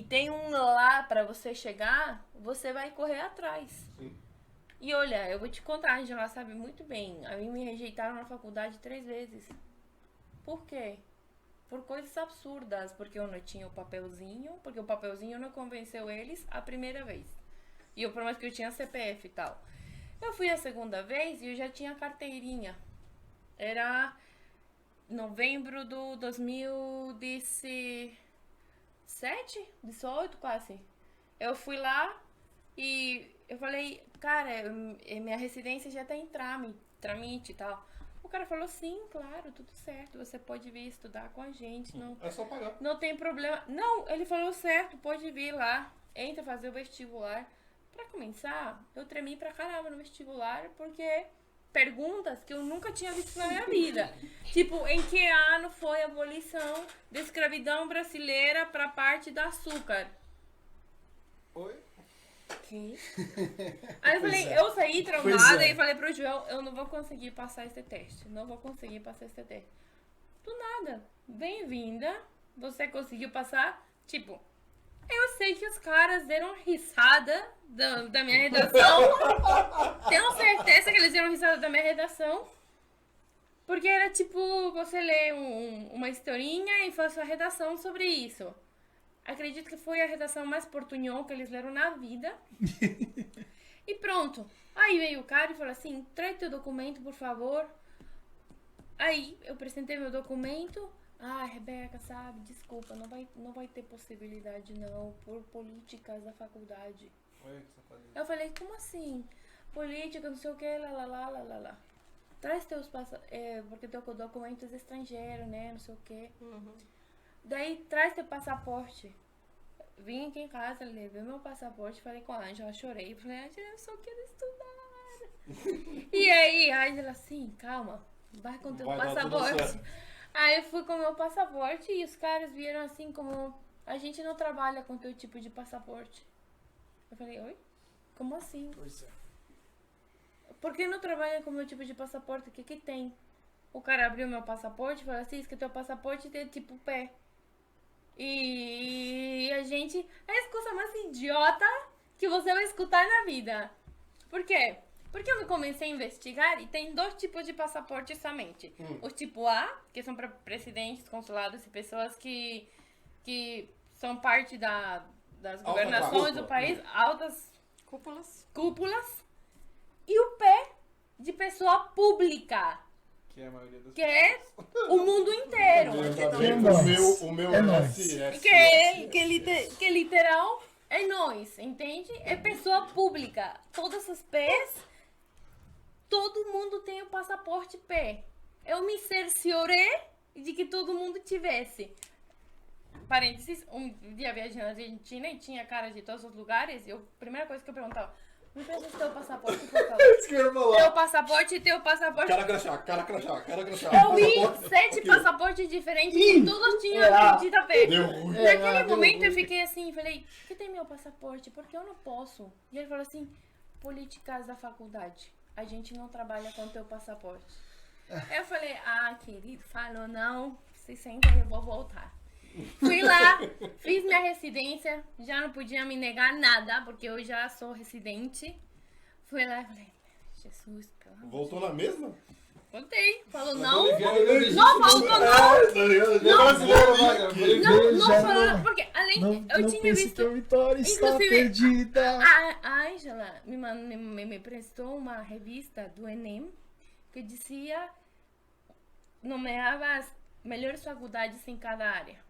tem um lá para você chegar, você vai correr atrás. Sim. E olha, eu vou te contar, a Angela sabe muito bem. A mim me rejeitaram na faculdade 3 vezes. Por quê? Por coisas absurdas. Porque eu não tinha o papelzinho, porque o papelzinho não convenceu eles a primeira vez. E eu prometo que eu tinha CPF e tal. Eu fui a segunda vez e eu já tinha carteirinha. Era novembro do 2017, 18 quase. Eu fui lá e eu falei, cara, minha residência já tá em tramite e tal. O cara falou, sim, claro, tudo certo, você pode vir estudar com a gente. Não, É só pagar. não tem problema. Não, ele falou certo, pode vir lá, entra fazer o vestibular. Pra começar, eu tremi pra caramba no vestibular, porque perguntas que eu nunca tinha visto na minha vida. Tipo, em que ano foi a abolição da escravidão brasileira pra parte do açúcar? Oi? Que? Aí eu falei, eu saí Pois traumada é. e falei pro Joel, eu não vou conseguir passar esse teste. Não vou conseguir passar esse teste. Do nada. Bem-vinda. Você conseguiu passar? Tipo, eu sei que os caras deram risada da minha redação. Tenho certeza que eles deram risada da minha redação. Porque era tipo, você lê uma historinha e faz sua redação sobre isso. Acredito que foi a redação mais portunhol que eles leram na vida. E pronto. Aí veio o cara e falou assim, traz teu documento, por favor. Aí eu apresentei meu documento. Ah, Rebeca, sabe, desculpa, não vai ter possibilidade não, por políticas da faculdade. Oi, que safadinho. Eu falei, como assim? Política, não sei o que, lá. Traz teus porque teu documento é estrangeiro, né, não sei o que. Daí, traz teu passaporte. Vim aqui em casa, levei meu passaporte, falei com a Ângela, chorei. Falei, Ângela, eu só quero estudar. E aí, a Ângela, assim, calma, vai com teu Vai dar tudo passaporte. certo. Aí eu fui com meu passaporte e os caras vieram assim como, a gente não trabalha com teu tipo de passaporte. Eu falei, oi? Como assim? Pois é. Por que não trabalha com o meu tipo de passaporte? O que que tem? O cara abriu meu passaporte e falou assim, que teu passaporte tem tipo pé. E a gente... É a coisa mais idiota que você vai escutar na vida. Por quê? Porque eu comecei a investigar e tem 2 tipos de passaporte somente. O tipo A, que são para presidentes, consulados e pessoas que são parte das governações do país, altas cúpulas. E o P, de pessoa pública, Que é a maioria das que é o mundo inteiro. O meu É nóis. SS. Que literal é nós, entende? É pessoa pública. Todas as P's, todo mundo tem o passaporte P. Eu me cerciorei de que todo mundo tivesse. Parênteses, um dia viajei na Argentina e tinha cara de todos os lugares. E a primeira coisa que eu perguntava, me presta teu passaporte, por favor. Isso que eu ia falar. Teu passaporte. Cara crachá. Eu vi 7 passaportes diferentes e todos tinham medida P. Deu ruim. Naquele momento eu fiquei assim, falei, que tem meu passaporte? Porque eu não posso. E ele falou assim, políticas da faculdade. A gente não trabalha com teu passaporte. Eu falei, querido, falou não, se senta, eu vou voltar. Fui lá, fiz minha residência, já não podia me negar nada, porque eu já sou residente. Fui lá e falei, Jesus, pelo amor de Deus. Voltou na mesma? Voltei, falou não, Não voltou não. Não Já falou, porque além, eu tinha pense visto... que a Vitória está Inclusive, perdida. A Ângela me prestou uma revista do Enem que dizia, nomeava as melhores faculdades em cada área.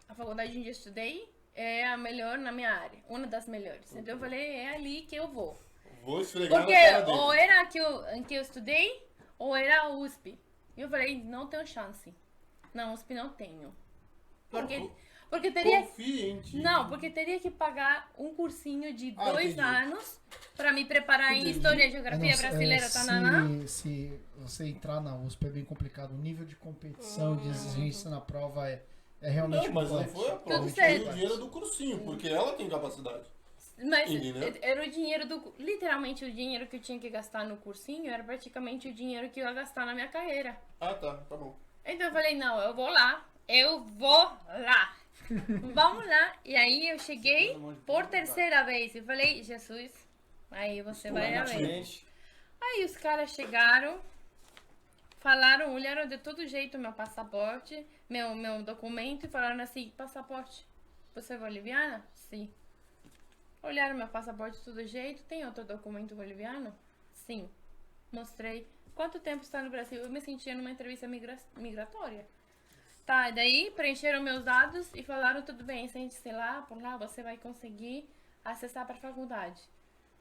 A faculdade onde eu estudei é a melhor na minha área, uma das melhores. Então eu falei, é ali que eu vou. Vou esfregar Porque na cara dele. ou era que eu estudei, ou era a USP. E eu falei, não tenho chance. Não, USP não tenho. Porque teria... Confia em ti. Não, porque teria que pagar um cursinho de 2 entendi. anos para me preparar em História e Geografia Brasileira, tananã. Se você entrar na USP é bem complicado. O nível de competição, de exigência na prova é realmente Não, mas não complexo. foi a prova. Tudo Foi certo. o dinheiro do cursinho, porque ela tem capacidade. Mas Entendeu? era o dinheiro do... Literalmente o dinheiro que eu tinha que gastar no cursinho era praticamente o dinheiro que eu ia gastar na minha carreira. Ah, tá bom. Então eu falei, não, eu vou lá. Vamos lá. E aí eu cheguei por terceira vez e falei, Jesus, aí você vai a ver. Aí os caras chegaram, falaram, olharam de todo jeito meu passaporte, meu documento e falaram assim, passaporte, você é boliviana? Sim. Olharam meu passaporte de todo jeito, tem outro documento boliviano? Sim. Mostrei. Quanto tempo está no Brasil? Eu me sentia numa entrevista migratória. Tá, daí preencheram meus dados e falaram, tudo bem, sente-se lá, por lá você vai conseguir acessar para a faculdade.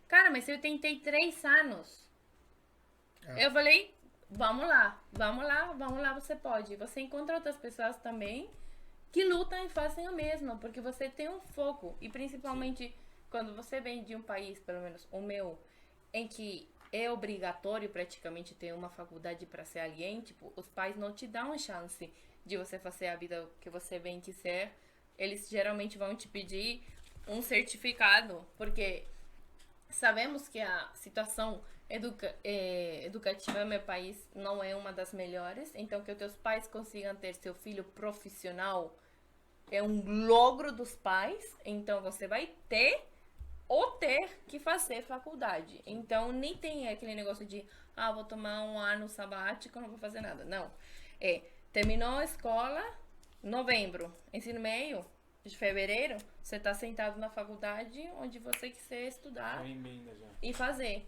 Cara, mas eu tentei 3 anos. Eu falei, vamos lá, você pode. Você encontra outras pessoas também que lutam e fazem o mesmo, porque você tem um foco. E principalmente quando você vem de um país, pelo menos o meu, em que é obrigatório praticamente ter uma faculdade para ser alien, tipo, os pais não te dão a chance de você fazer a vida que você bem quiser. Eles geralmente vão te pedir um certificado, porque sabemos que a situação educativa no meu país não é uma das melhores, então que os teus pais consigam ter seu filho profissional é um logro dos pais, então você vai ter que fazer faculdade. Então nem tem aquele negócio de vou tomar um ano sabático, não vou fazer nada. Não. Terminou a escola, novembro, ensino médio, de fevereiro, você está sentado na faculdade onde você quiser estudar e fazer.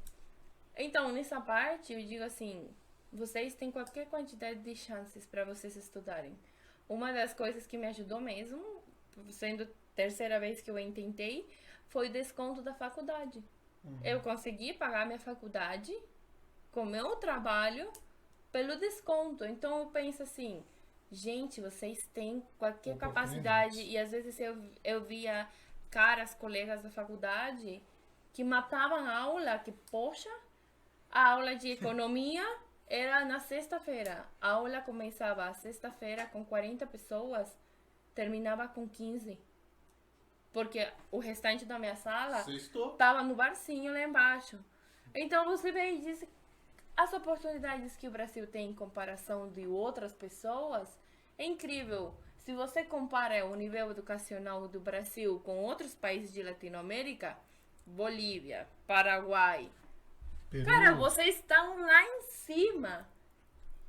Então, nessa parte, eu digo assim, vocês têm qualquer quantidade de chances para vocês estudarem. Uma das coisas que me ajudou mesmo, sendo a terceira vez que eu tentei, foi o desconto da faculdade. Eu consegui pagar minha faculdade com meu trabalho pelo desconto. Então eu penso assim, gente, vocês têm qualquer capacidade. E às vezes eu via colegas da faculdade que matavam a aula, que poxa, a aula de economia era na sexta-feira. A aula começava a sexta-feira com 40 pessoas, terminava com 15. Porque o restante da minha sala estava no barzinho lá embaixo. Então você vê e diz, as oportunidades que o Brasil tem em comparação de outras pessoas é incrível. Se você compara o nível educacional do Brasil com outros países de Latinoamérica, Bolívia, Paraguai, Peru. Cara, vocês estão lá em cima.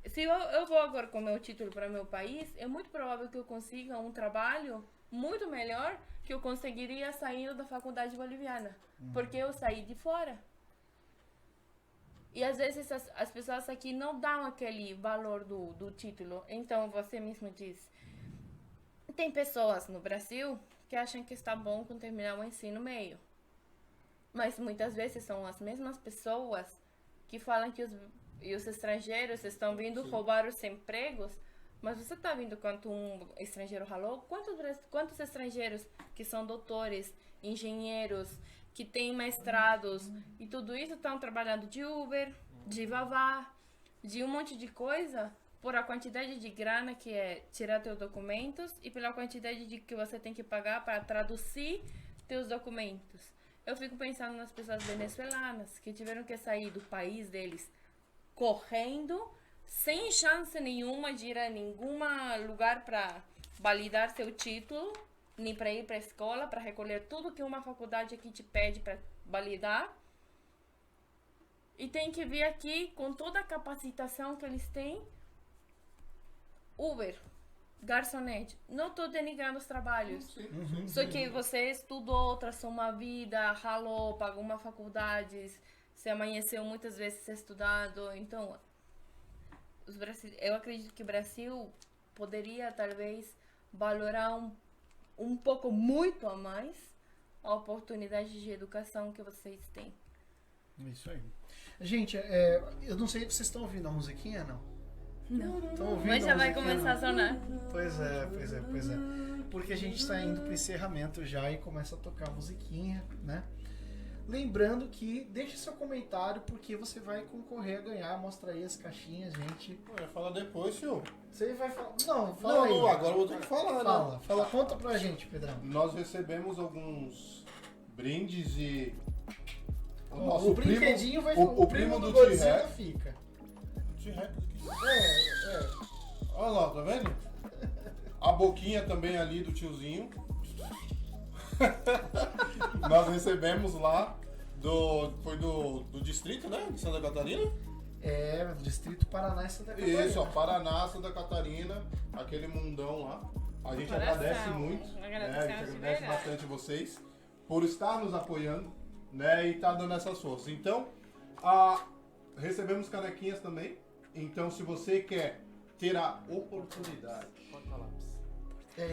Se eu vou agora com o meu título para meu país, é muito provável que eu consiga um trabalho muito melhor que eu conseguiria saindo da faculdade boliviana. Porque eu saí de fora. E às vezes as pessoas aqui não dão aquele valor do título. Então você mesmo diz. Tem pessoas no Brasil que acham que está bom com terminar o ensino médio. Mas muitas vezes são as mesmas pessoas que falam que os estrangeiros estão vindo roubar os empregos. Mas você está vendo quanto um estrangeiro ralou? Quantos estrangeiros que são doutores, engenheiros, que têm mestrados e tudo isso estão trabalhando de Uber, de Vavá, de um monte de coisa por a quantidade de grana que é tirar teus documentos e pela quantidade de que você tem que pagar para traduzir teus documentos. Eu fico pensando nas pessoas venezuelanas que tiveram que sair do país deles correndo, sem chance nenhuma de ir a nenhum lugar para validar seu título, nem para ir para a escola, para recolher tudo que uma faculdade aqui te pede para validar. E tem que vir aqui com toda a capacitação que eles têm. Uber, garçonete, não estou denigrando os trabalhos. Só que você estudou, traçou uma vida, ralou, pagou uma faculdade, se amanheceu muitas vezes estudado. Então, eu acredito que o Brasil poderia talvez valorar um pouco, muito a mais, a oportunidade de educação que vocês têm. Isso aí. Gente, eu não sei se vocês estão ouvindo a musiquinha, não? Estão ouvindo? Mas já a vai musiquinha, começar a sonar. Pois é. Porque a gente está indo para encerramento já e começa a tocar a musiquinha, né? Lembrando que deixe seu comentário porque você vai concorrer a ganhar. Mostra aí as caixinhas, gente. Vai falar depois, senhor. Você vai falar. Não, fala aí. Não, agora eu vou ter que falar, né? Fala, conta pra gente, Pedrão. Nós recebemos alguns brindes e... O brinquedinho vai o primo do Godzilla T-Rex. fica. T-Rex aqui. Olha lá, tá vendo? A boquinha também ali do tiozinho. Nós recebemos lá foi do distrito, né? De Santa Catarina. Distrito Paraná e Santa Catarina. Isso, ó, Paraná, Santa Catarina, aquele mundão lá. A gente agradece muito, né? A gente agradece bastante vocês por estar nos apoiando, né? E tá dando essas forças. Então, recebemos canequinhas também. Então, se você quer ter a oportunidade...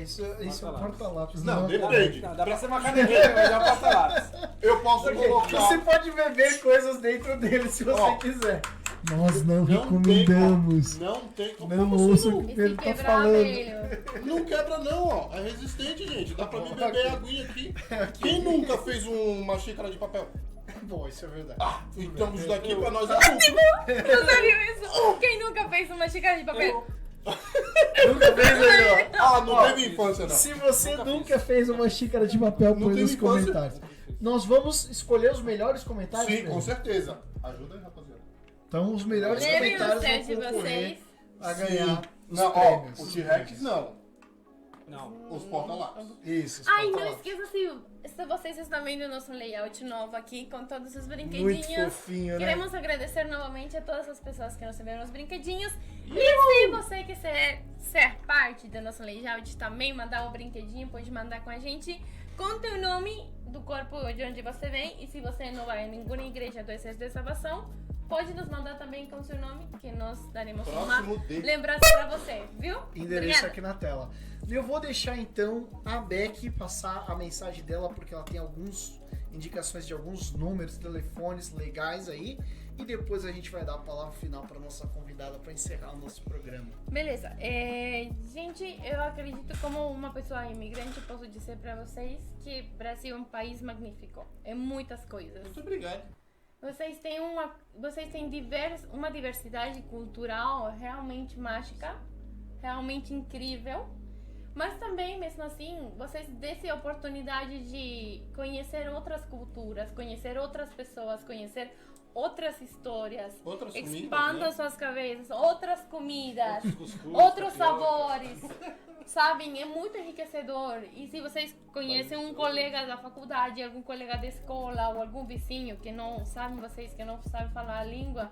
Isso é um porta-lápis. Não, depende. Não, dá pra ser uma canequinha, mas é um porta-lápis. Eu posso colocar... Você pode beber coisas dentro dele se você quiser. Nós não Não recomendamos. Não tem como. Não Como ouça assim, o que E Pedro se tá quebrar falando. abelho? não quebra não, ó. É resistente, gente. Dá pra mim beber a aguinha aqui. Quem nunca fez uma xícara de papel? Bom, isso é verdade. Então isso daqui pra nós é lucro. Não sabia isso? Quem nunca fez uma xícara de papel? Nunca fez aí, ó. Não teve infância, não. Se você nunca fez uma xícara de papel, põe teve nos infância. comentários. Nós vamos escolher os melhores comentários. Sim, Pedro? com certeza. Ajuda aí, rapaziada. Então, os melhores Levem o comentários set de vão concorrer vocês. a ganhar os Não, ó, prêmios. o T-Rex não. Não. Os porta-lápis. Isso. os Ai, não porta-lápis. esqueça se vocês estão vendo o nosso layout novo aqui com todos os Muito brinquedinhos. fofinho, né? Queremos agradecer novamente a todas as pessoas que receberam os brinquedinhos. E se você quiser ser parte do nosso layout também, mandar um brinquedinho, pode mandar com a gente. Conte o nome do corpo de onde você vem. E se você não vai a nenhuma igreja do Exército de Salvação, pode nos mandar também com seu nome, que nós daremos Próximo uma de- lembrança pra você, viu? Endereço Obrigada. aqui na tela. Eu vou deixar então a Beck passar a mensagem dela, porque ela tem algumas indicações de alguns números, telefones legais aí. E depois a gente vai dar a palavra final para nossa convidada para encerrar o nosso programa. Beleza. Gente, eu acredito como uma pessoa imigrante, posso dizer pra vocês que o Brasil é um país magnífico. É muitas coisas. Muito obrigado. Vocês têm uma diversidade cultural realmente mágica, realmente incrível. Mas também, mesmo assim, vocês dêem a oportunidade de conhecer outras culturas, conhecer outras pessoas, conhecer outras histórias. Outras comidas, Expandam né? suas cabeças, outras comidas, Cuscuz, outros tapioca. sabores. Sabem, é muito enriquecedor. E se vocês conhecem um colega da faculdade, algum colega da escola ou algum vizinho que não sabem vocês, que não sabem falar a língua,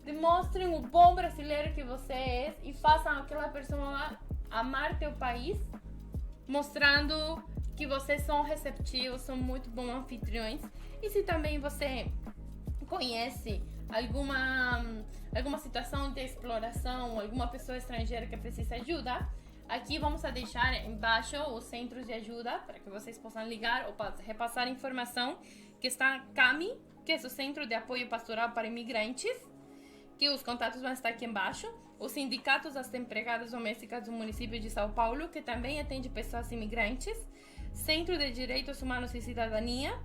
demonstrem o bom brasileiro que você é e façam aquela pessoa amar teu país, mostrando que vocês são receptivos, são muito bons anfitriões. E se também você conhece alguma situação de exploração, alguma pessoa estrangeira que precisa de ajuda, aqui vamos a deixar embaixo os centros de ajuda para que vocês possam ligar ou repassar informação, que está CAMI, que é o Centro de Apoio Pastoral para Imigrantes, que os contatos vão estar aqui embaixo. Os sindicatos das empregadas domésticas do município de São Paulo, que também atende pessoas imigrantes. Centro de Direitos Humanos e Cidadania.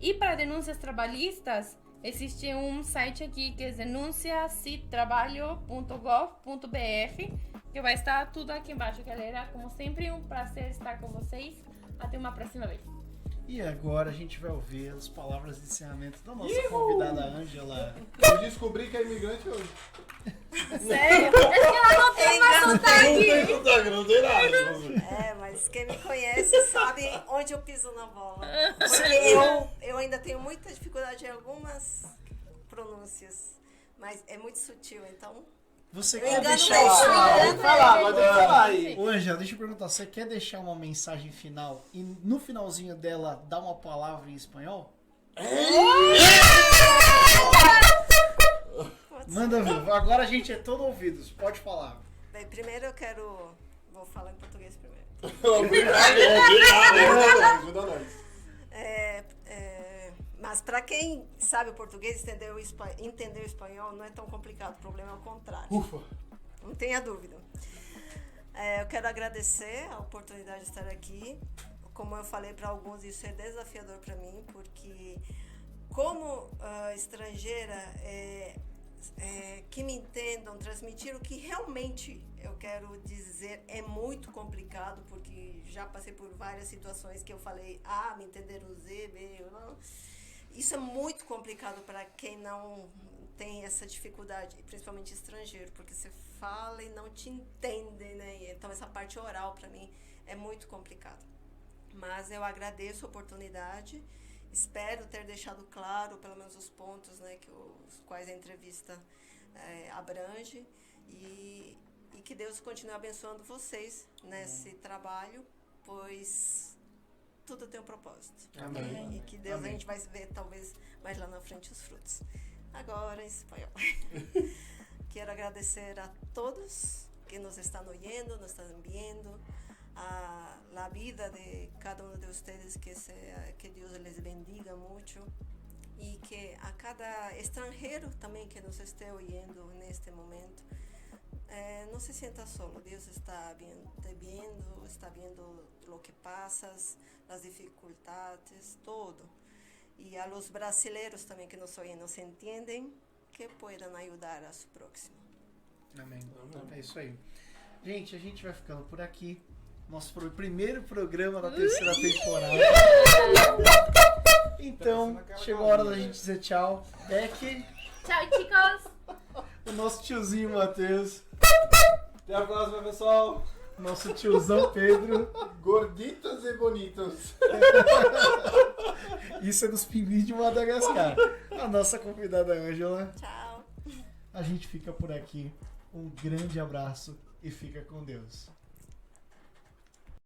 E para denúncias trabalhistas, existe um site aqui que é denunciacitrabalho.gov.br, que vai estar tudo aqui embaixo, galera. Como sempre, um prazer estar com vocês. Até uma próxima vez. E agora a gente vai ouvir as palavras de encerramento da nossa convidada Ângela. Eu descobri que é imigrante hoje. Sério? É que ela não tem mais sotaque. Não tem nada. É, mas quem me conhece sabe onde eu piso na bola. Porque eu ainda tenho muita dificuldade em algumas pronúncias. Mas é muito sutil, então. Você Eu quer engano deixar bem, o seu... eu engano bem. falar aí. Ô, Angela, deixa eu perguntar, você quer deixar uma mensagem final e no finalzinho dela dar uma palavra em espanhol? Manda ver. Agora a gente é todo ouvidos. Pode falar. Bem, primeiro eu quero. Vou falar em português primeiro. Obrigado. Ajuda nós. Mas para quem sabe o português, entender o espanhol não é tão complicado. O problema é o contrário. Ufa. Não tenha dúvida. Eu quero agradecer a oportunidade de estar aqui. Como eu falei para alguns, isso é desafiador para mim, porque como estrangeira, que me entendam, transmitir o que realmente eu quero dizer é muito complicado, porque já passei por várias situações que eu falei A, me entenderam Z, B, não. Isso é muito complicado para quem não tem essa dificuldade, principalmente estrangeiro, porque você fala e não te entende, né? Então essa parte oral para mim é muito complicado. Mas eu agradeço a oportunidade, espero ter deixado claro pelo menos os pontos, né, os quais a entrevista abrange, e que Deus continue abençoando vocês nesse trabalho, pois tudo tem um propósito. Amém. E que Deus, Amém. a gente vai ver talvez mais lá na frente os frutos. Agora em espanhol. Quero agradecer a todos que nos estão oyendo, nos estão viendo, a la vida de cada uno de ustedes, que Dios les bendiga mucho, y que a cada extranjero también que nos esté oyendo en este momento, no se sienta solo. Dios está viendo, está viendo lo que pasas, las dificultades, todo. Y a los brasileños también que nos oyen, nos entienden, que puedan ayudar a su próximo. Amém. É isso aí. Gente, a gente vai ficando por aqui. Nosso primeiro programa da terceira temporada. Então, chegou a hora da gente dizer tchau. Beck, Tchau, chicos. o nosso tiozinho Matheus, Até a próxima, pessoal. nosso tiozão Pedro. Gorditos e bonitos. Isso é dos pinguins de Madagascar. A nossa convidada Ângela. Tchau! A gente fica por aqui. Um grande abraço e fica com Deus.